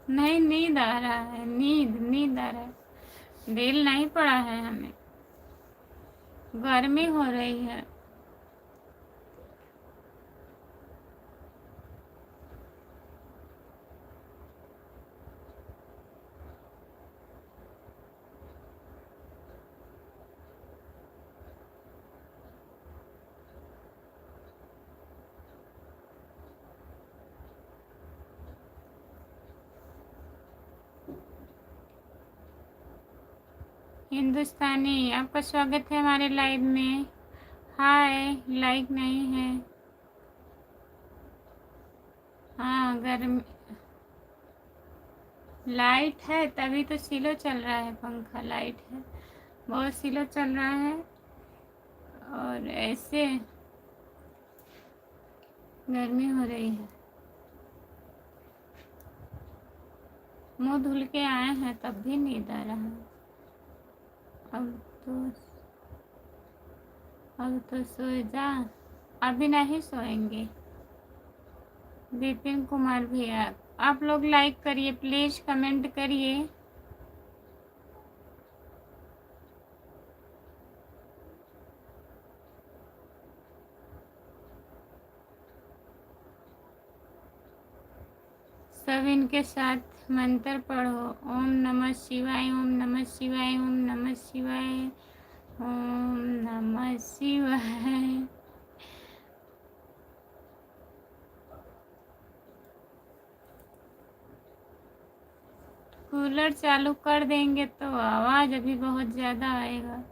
नहीं, नींद आ रहा है, नींद आ रहा है। दिल नहीं पड़ा है हमें, गर्मी हो रही है। हिंदुस्तानी, आपका स्वागत है हमारे लाइव में। हाय, लाइक नहीं है। हाँ, गर्मी, लाइट है तभी तो स्लो चल रहा है पंखा। लाइट है, बहुत स्लो चल रहा है। और ऐसे गर्मी हो रही है। मुंह धुल के आए हैं तब भी नींद आ रहा है। अब तो सो जा। अभी नहीं सोएंगे। विपिन कुमार भैया, आप लोग लाइक करिए प्लीज, कमेंट करिए। सब इनके साथ मंत्र पढ़ो। ओम नमः शिवाय, ओम नमः शिवाय, ओम नमः शिवाय, ओम नमः शिवाय। कूलर चालू कर देंगे तो आवाज़ अभी बहुत ज़्यादा आएगा।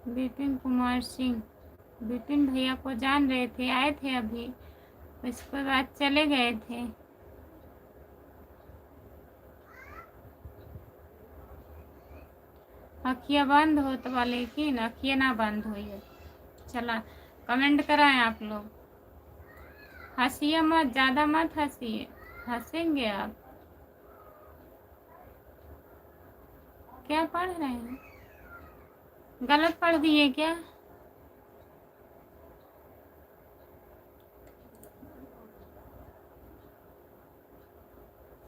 विपिन कुमार सिंह, विपिन भैया को जान रहे थे, आए थे अभी, उसके बाद चले गए थे। अखियाँ बंद हो तो लेकिन अखियाँ ना बंद हो। ये चला, कमेंट कराएं आप लोग। हंसिए मत, ज़्यादा मत हंसिए, हंसेंगे आप। क्या पढ़ रहे हैं? गलत पढ़ दिए क्या?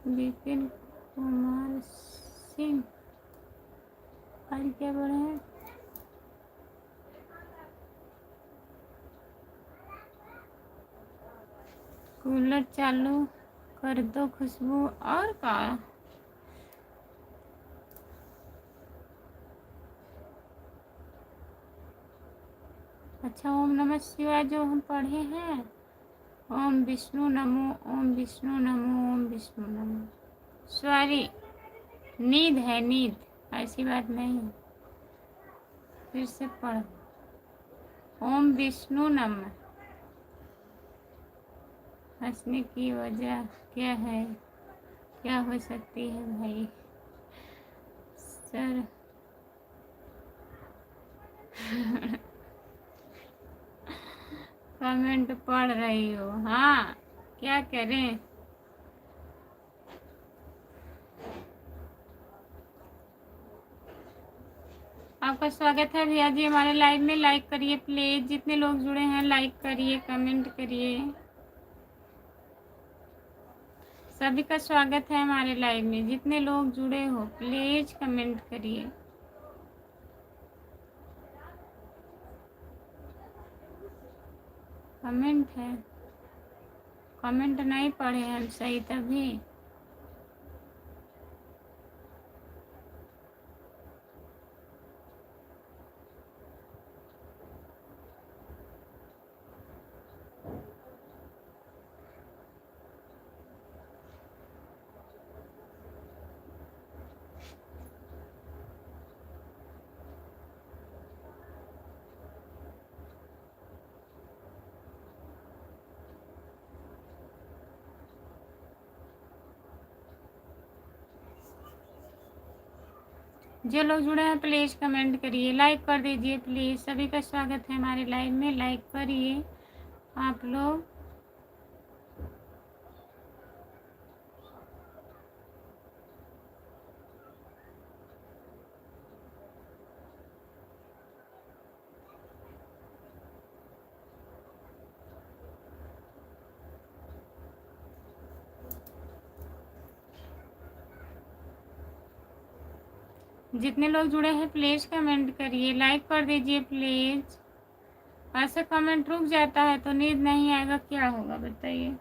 विपिन कुमार सिंह, और क्या पढ़े हैं? कूलर चालू कर दो खुशबू। और का? अच्छा, ओम नमः शिवाय जो हम पढ़े हैं ओम विष्णु नमो, ओम विष्णु नमो, ओम विष्णु नमो। सॉरी, नींद है, नींद, ऐसी बात नहीं है। फिर से पढ़ो। ओम विष्णु नमः। हंसने की वजह क्या है? क्या हो सकती है भाई? सर कमेंट पढ़ रही हो? हाँ, क्या करें। आपका स्वागत है भैया जी हमारे लाइव में। लाइक करिए प्लीज, जितने लोग जुड़े हैं लाइक करिए, कमेंट करिए। सभी का स्वागत है हमारे लाइव में। जितने लोग जुड़े हो प्लीज कमेंट करिए। कमेंट है, कमेंट नहीं पढ़े हम सही तभी। जो लोग जुड़े हैं प्लीज़ कमेंट करिए, लाइक कर दीजिए प्लीज़। सभी का स्वागत है हमारे लाइव में। लाइक करिए आप लोग। जितने लोग जुड़े हैं प्लीज़ कमेंट करिए, लाइक कर दीजिए प्लीज़। ऐसे कमेंट रुक जाता है तो नींद नहीं आएगा, क्या होगा बताइए।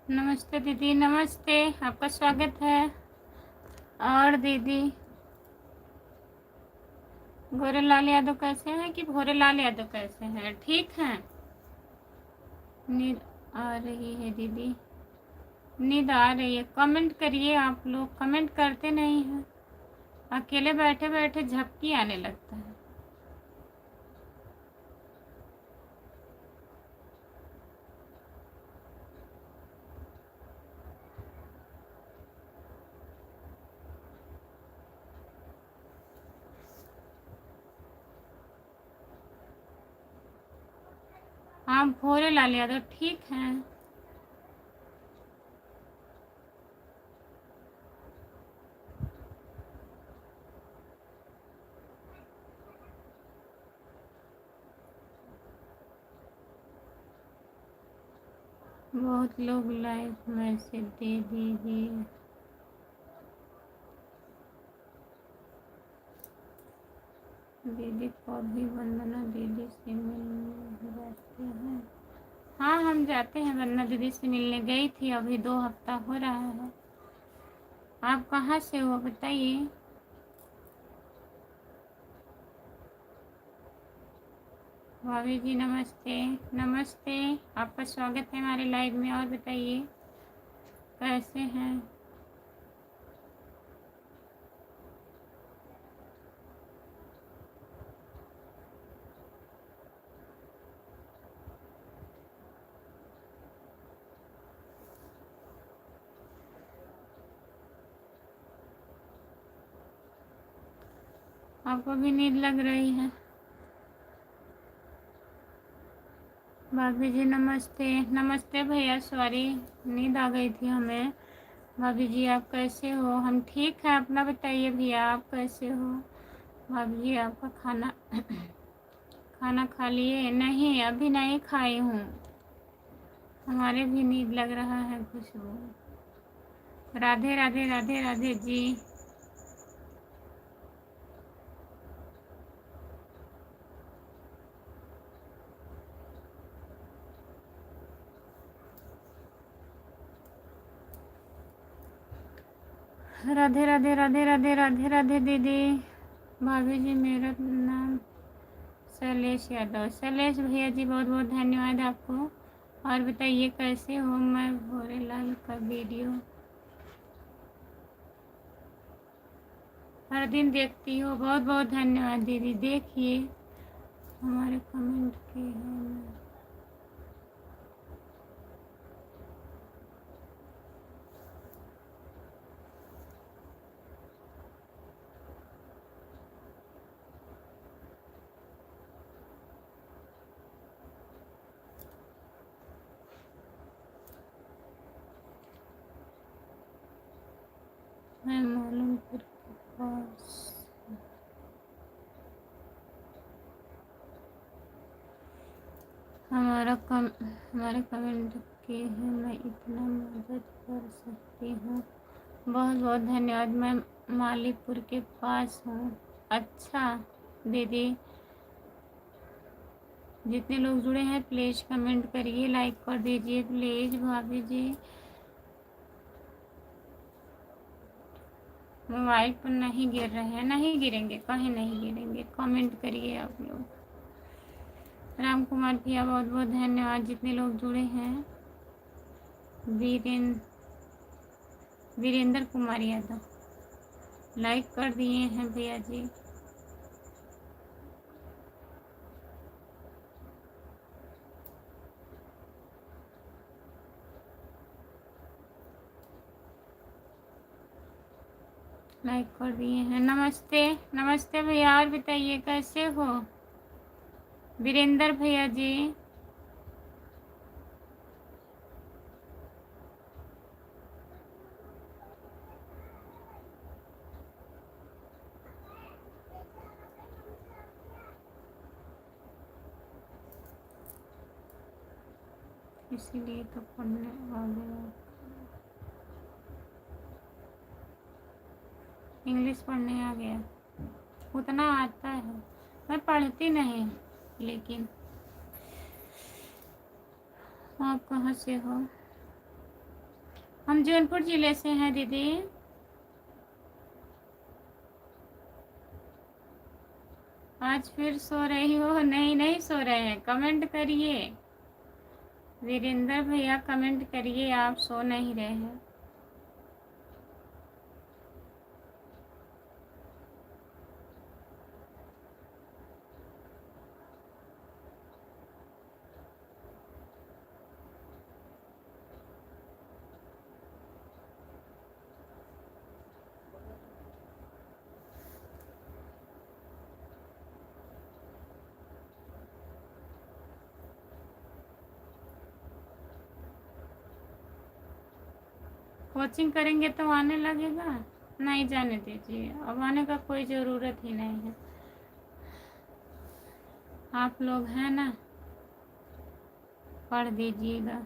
नमस्ते दीदी, नमस्ते, आपका स्वागत है। और दीदी गोरेलाल यादव कैसे हैं कि भोरेलाल यादव कैसे हैं? ठीक हैं? नींद आ रही है दीदी, नींद आ रही है। कमेंट करिए आप लोग, कमेंट करते नहीं हैं। अकेले बैठे बैठे झपकी आने लगता है। हाँ भोरेलाल यादव ठीक हैं। बहुत लोग लाइव मैसेज दे दीजिए। दीदी को भी वंदना दीदी से मिलने जाते हैं? हाँ हम जाते हैं, वंदना दीदी से मिलने गई थी, अभी 2 हफ्ता हो रहा है। आप कहाँ से हो बताइए। भाभी जी नमस्ते, नमस्ते, आपका स्वागत है हमारे लाइव में। और बताइए कैसे हैं? आपको भी नींद लग रही है। भाभी जी नमस्ते। नमस्ते भैया, सॉरी नींद आ गई थी हमें। भाभी जी आप कैसे हो? हम ठीक हैं, अपना बताइए भैया, आप कैसे हो? भाभी जी आपका खाना खाना खा लिए? नहीं, अभी नहीं खाई हूँ। हमारे भी नींद लग रहा है खुशबू। राधे राधे राधे राधे जी। राधे राधे राधे राधे राधे राधे दीदी। भाभी जी मेरा नाम शैलेश यादव। शैलेश भैया जी बहुत बहुत धन्यवाद आपको। और बताइए कैसे हो? मैं भोरेलाल का वीडियो हर दिन देखती हूँ। बहुत बहुत धन्यवाद दीदी। देखिए हमारे कमेंट के हैं। मैं मालूमपुर के पास हमारे कमेंट के हैं। मैं इतना मदद कर सकती हूँ। बहुत बहुत धन्यवाद। मैं मालीपुर के पास हूँ। अच्छा दीदी, जितने लोग जुड़े हैं प्लीज़ कमेंट करिए, लाइक कर दीजिए प्लीज़। भाभी जी मोबाइल पर नहीं गिर रहे हैं? नहीं गिरेंगे, कहीं नहीं गिरेंगे। कमेंट करिए आप लोग। राम कुमार भैया बहुत बहुत धन्यवाद। जितने लोग जुड़े हैं, वीरेंद्र कुमार यादव लाइक कर दिए हैं भैया जी। लाइक कर दिए हैं। नमस्ते नमस्ते भैया, और बताइए कैसे हो वीरेंद्र भैया जी? इसीलिए तो पढ़ने आ गया, इंग्लिश पढ़ने आ गया। उतना आता है, मैं पढ़ती नहीं। लेकिन आप कहाँ से हो? हम जौनपुर ज़िले से हैं दीदी। आज फिर सो रही हो? नहीं नहीं सो रहे हैं, कमेंट करिए वीरेंद्र भैया, कमेंट करिए। आप सो नहीं रहे हैं? कोचिंग करेंगे तो आने लगेगा? नहीं, जाने दीजिए, अब आने का कोई ज़रूरत ही नहीं है। आप लोग हैं ना, पढ़ दीजिएगा।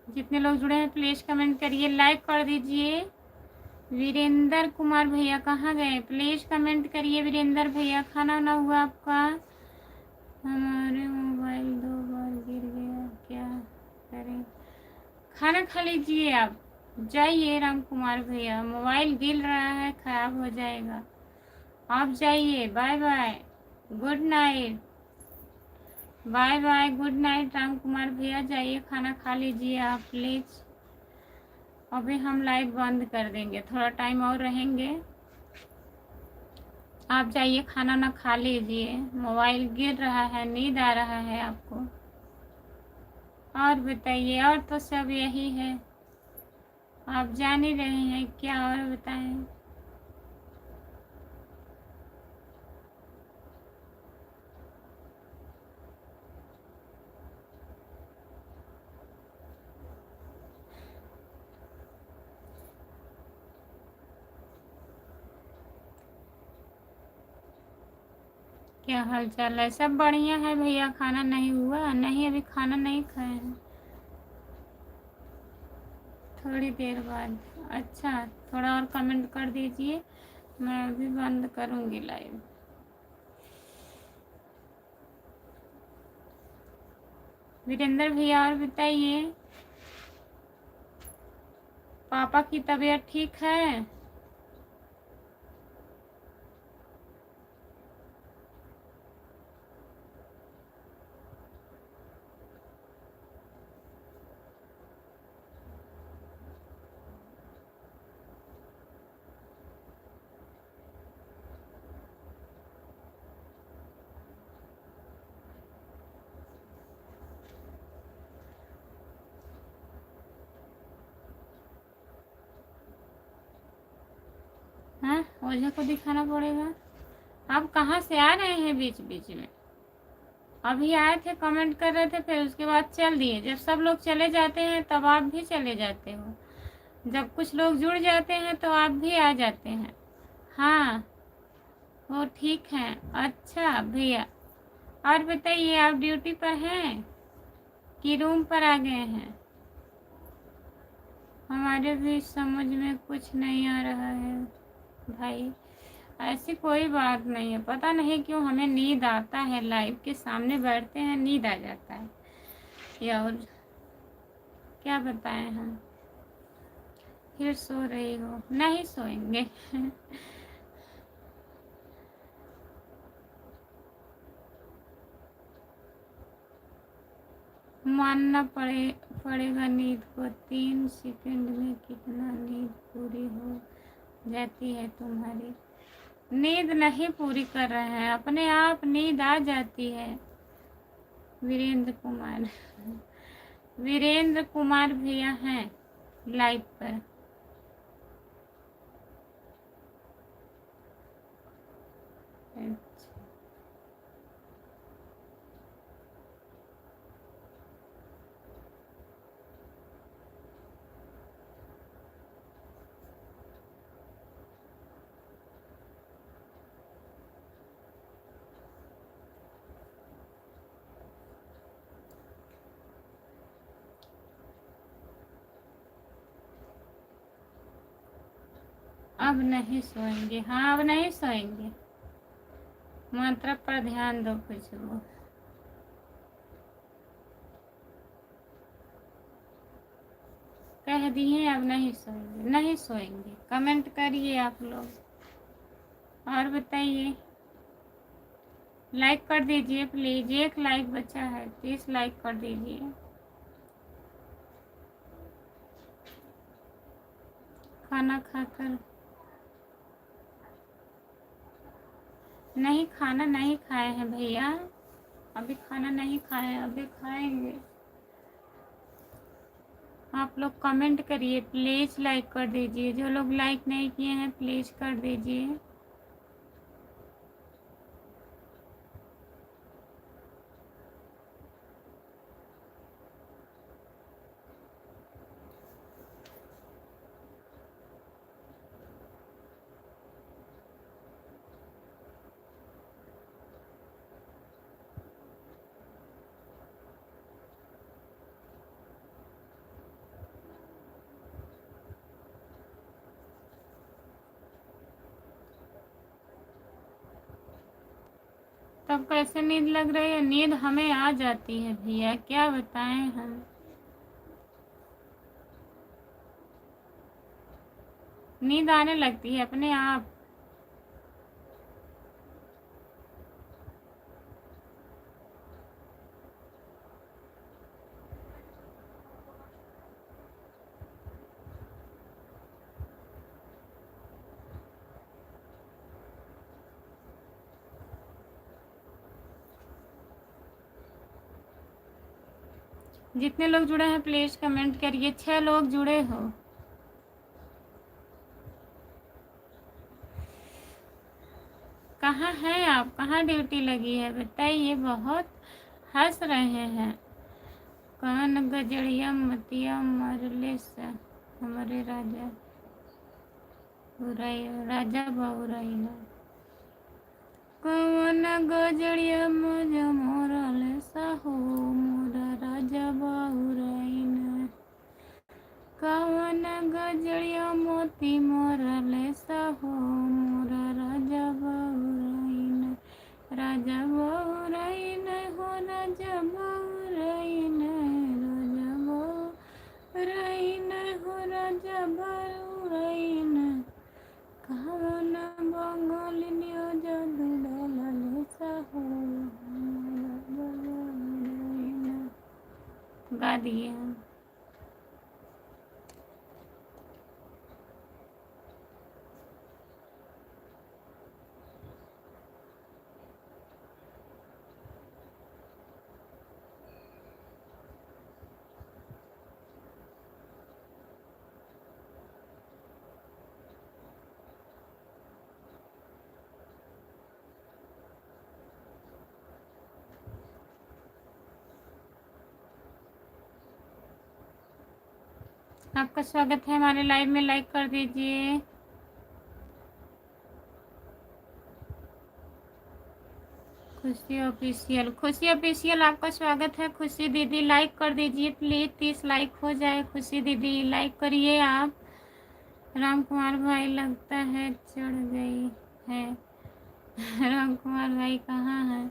जितने लोग जुड़े हैं प्लीज़ कमेंट करिए, लाइक कर दीजिए। वीरेंद्र कुमार भैया कहाँ गए? प्लीज़ कमेंट करिए वीरेंद्र भैया। खाना ना हुआ आपका? हमारे मोबाइल 2 बार गिर गया, क्या करें? खाना खा लीजिए आप, जाइए। राम कुमार भैया मोबाइल गिर रहा है, ख़राब हो जाएगा। आप जाइए। Bye bye, good night. Bye bye, good night Ram Kumar भैया। जाइए खाना खा लीजिए आप प्लीज़। अभी हम लाइव बंद कर देंगे, थोड़ा टाइम और रहेंगे। आप जाइए खाना ना खा लीजिए, मोबाइल गिर रहा है, नींद आ रहा है आपको। और बताइए, और तो सब यही है, आप जान ही रहे हैं क्या, और बताएं। क्या हाल चाल है? सब बढ़िया है भैया। खाना नहीं हुआ? नहीं, अभी खाना नहीं खाए हैं, थोड़ी देर बाद। अच्छा, थोड़ा और कमेंट कर दीजिए, मैं अभी बंद करूँगी लाइव। वीरेंद्र भैया, और बताइए, पापा की तबीयत ठीक है? हाँ, ओझा को दिखाना पड़ेगा। आप कहाँ से आ रहे हैं बीच बीच में? अभी आए थे, कमेंट कर रहे थे, फिर उसके बाद चल दिए। जब सब लोग चले जाते हैं तब आप भी चले जाते हो, जब कुछ लोग जुड़ जाते हैं तो आप भी आ जाते हैं। हाँ, वो ठीक है। अच्छा भैया, और बताइए, आप ड्यूटी पर हैं कि रूम पर आ गए हैं? हमारे भी समझ में कुछ नहीं आ रहा है भाई। ऐसी कोई बात नहीं है, पता नहीं क्यों हमें नींद आता है, लाइव के सामने बैठते हैं नींद आ जाता है, या और क्या बताएं हम। फिर सो रही हो? नहीं सोएंगे। मानना पड़ेगा नींद को। 3 सेकंड में कितना नींद पूरी हो जाती है तुम्हारी? नींद नहीं पूरी कर रहे हैं, अपने आप नींद आ जाती है। वीरेंद्र कुमार, वीरेंद्र कुमार भैया हैं लाइव पर। अब नहीं सोएंगे, हाँ अब नहीं सोएंगे। मात्रा पर ध्यान दो कुछ वो। कह दिए अब नहीं सोएंगे, नहीं सोएंगे। कमेंट करिए आप लोग, और बताइए। लाइक कर दीजिए प्लीज, एक लाइक बचा है, 30 लाइक कर दीजिए। खाना खाकर? नहीं, खाना नहीं खाए हैं भैया, अभी खाना नहीं खाए हैं, अभी खाएंगे। आप लोग कमेंट करिए प्लीज़, लाइक कर दीजिए। जो लोग लाइक नहीं किए हैं प्लीज़ कर दीजिए। तब कैसे नींद लग रही है? नींद हमें आ जाती है भैया, क्या बताएं हम। नींद आने लगती है अपने आप। जितने लोग जुड़े हैं प्लीज़ कमेंट करिए। 6 लोग जुड़े हो। कहाँ हैं आप? कहाँ ड्यूटी लगी है बताइए। बहुत हंस रहे हैं। कौन गजड़िया मतिया मरले से हमारे राजा राजा बहुराइला। कौन गजड़िया मुझे मोरले साहो मोरा राजा बहुराइला। कौन गजड़िया मोती मोरले साहो मोरा राजा बहुराइला। राजा बहुराइला हो राजा बहुराइला। राजा बहुराइला हो राजा बहुराइला। कौन बंगालिनियो जादू डालले साहो मोरा बहुराइला। गा दिए हम। आपका स्वागत है हमारे लाइव में। लाइक कर दीजिए। खुशी ऑफिशियल आपका स्वागत है। खुशी दीदी लाइक कर दीजिए प्लीज़। 30 लाइक हो जाए। खुशी दीदी लाइक करिए आप। राम कुमार भाई लगता है चढ़ गई है। राम कुमार भाई कहाँ है?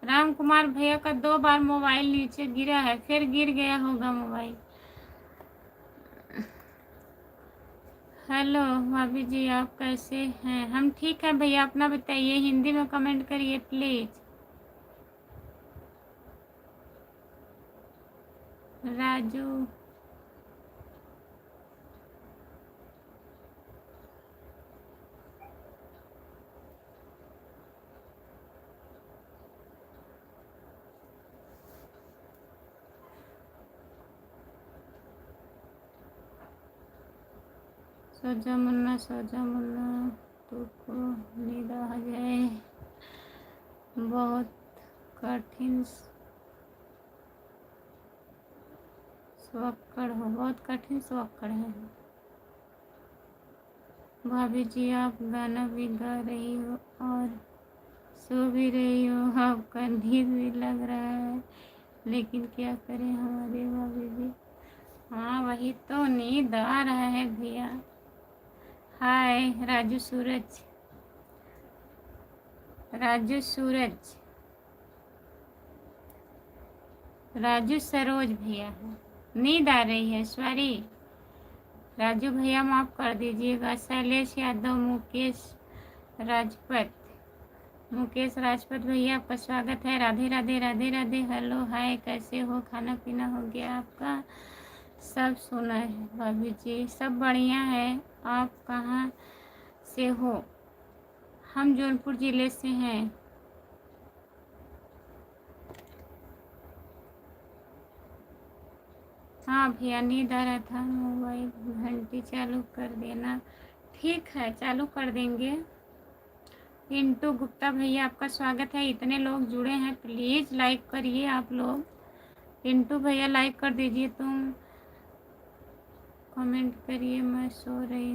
राम कुमार भैया का 2 बार मोबाइल नीचे गिरा है, फिर गिर गया होगा मोबाइल। हेलो भाभी जी, आप कैसे हैं? हम ठीक हैं भैया, अपना बताइए। हिंदी में कमेंट करिए प्लीज़। राजू सोजा मुन्ना तुमको नींद आ जाए। बहुत कठिन स्वक्कड़ हो, बहुत कठिन स्वक्कड़ है। भाभी जी आप गाना भी गा रही हो और सो भी रही हो। आपका नींद भी लग रहा है, लेकिन क्या करें हमारे भाभी जी। हाँ वही तो, नींद आ रहा है भैया। हाय राजू सूरज। राजू सरोज भैया है। नींद आ रही है सॉरी। राजू भैया माफ़ कर दीजिएगा। शैलेश यादव, मुकेश राजपत भैया आपका स्वागत है। राधे राधे राधे राधे। हेलो हाय, कैसे हो? खाना पीना हो गया आपका? सब सुना है भाभी जी, सब बढ़िया है। आप कहाँ से हो? हम जौनपुर ज़िले से हैं। हाँ भैया नींद आ रहा था, मोबाइल घंटी चालू कर देना। ठीक है चालू कर देंगे। पिंटू गुप्ता भैया आपका स्वागत है। इतने लोग जुड़े हैं, प्लीज़ लाइक करिए आप लोग। पिंटू भैया लाइक कर दीजिए। तुम कमेंट करिए। मैं सो रही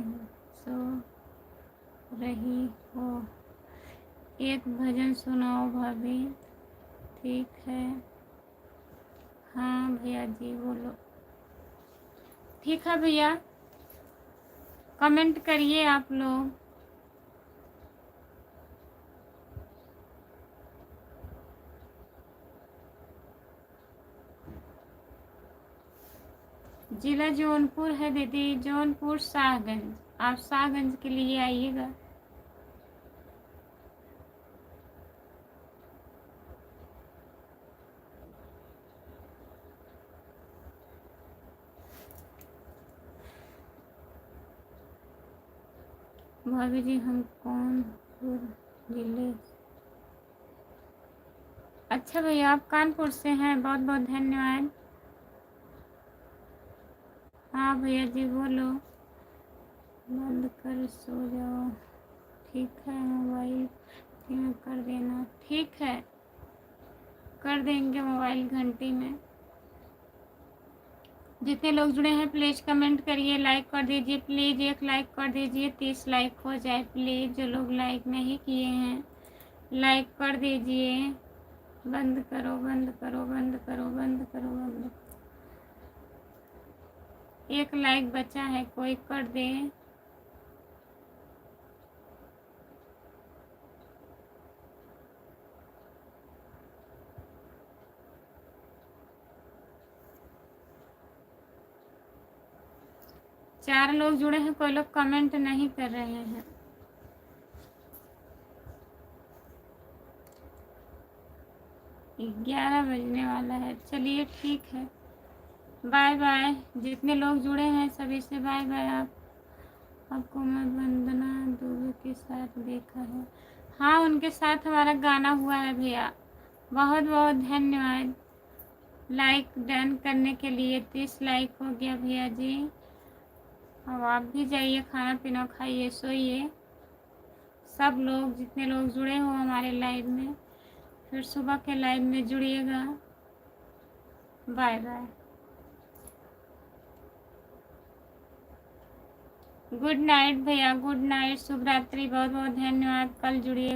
हो। एक भजन सुनाओ भाभी। ठीक है। हाँ भैया जी बोलो। ठीक है भैया, कमेंट करिए आप लोग। जिला जौनपुर है दीदी, जौनपुर शाहगंज। आप शाहगंज के लिए आइएगा। भाभी जी हम कानपुर जिले। अच्छा भैया आप कानपुर से हैं, बहुत बहुत धन्यवाद। हाँ भैया जी बोलो। बंद कर सो जाओ। ठीक है, मोबाइल कर देना। ठीक है, कर देंगे मोबाइल घंटी में। जितने लोग जुड़े हैं प्लीज़ कमेंट करिए, लाइक कर दीजिए प्लीज़, एक लाइक कर दीजिए, 30 लाइक हो जाए प्लीज़। जो लोग लाइक नहीं किए हैं लाइक कर दीजिए। बंद करो बंद करो बंद करो बंद करो बंद। एक लाइक बचा है, कोई कर दे। चार लोग जुड़े हैं, कोई लोग कमेंट नहीं कर रहे हैं। ग्यारह बजने वाला है, चलिए ठीक है, बाय बाय। जितने लोग जुड़े हैं सभी से बाय बाय। आपको मैं वंदना दुबे के साथ देखा है। हाँ, उनके साथ हमारा गाना हुआ है भैया। बहुत बहुत धन्यवाद लाइक डन करने के लिए। 30 लाइक हो गया भैया जी। अब आप भी जाइए, खाना पीना खाइए, सोइए। सब लोग जितने लोग जुड़े हो हमारे लाइव में, फिर सुबह के लाइव में जुड़िएगा। बाय बाय, गुड नाइट भैया, गुड नाइट, शुभ रात्रि। बहुत बहुत धन्यवाद, कल जुड़िए।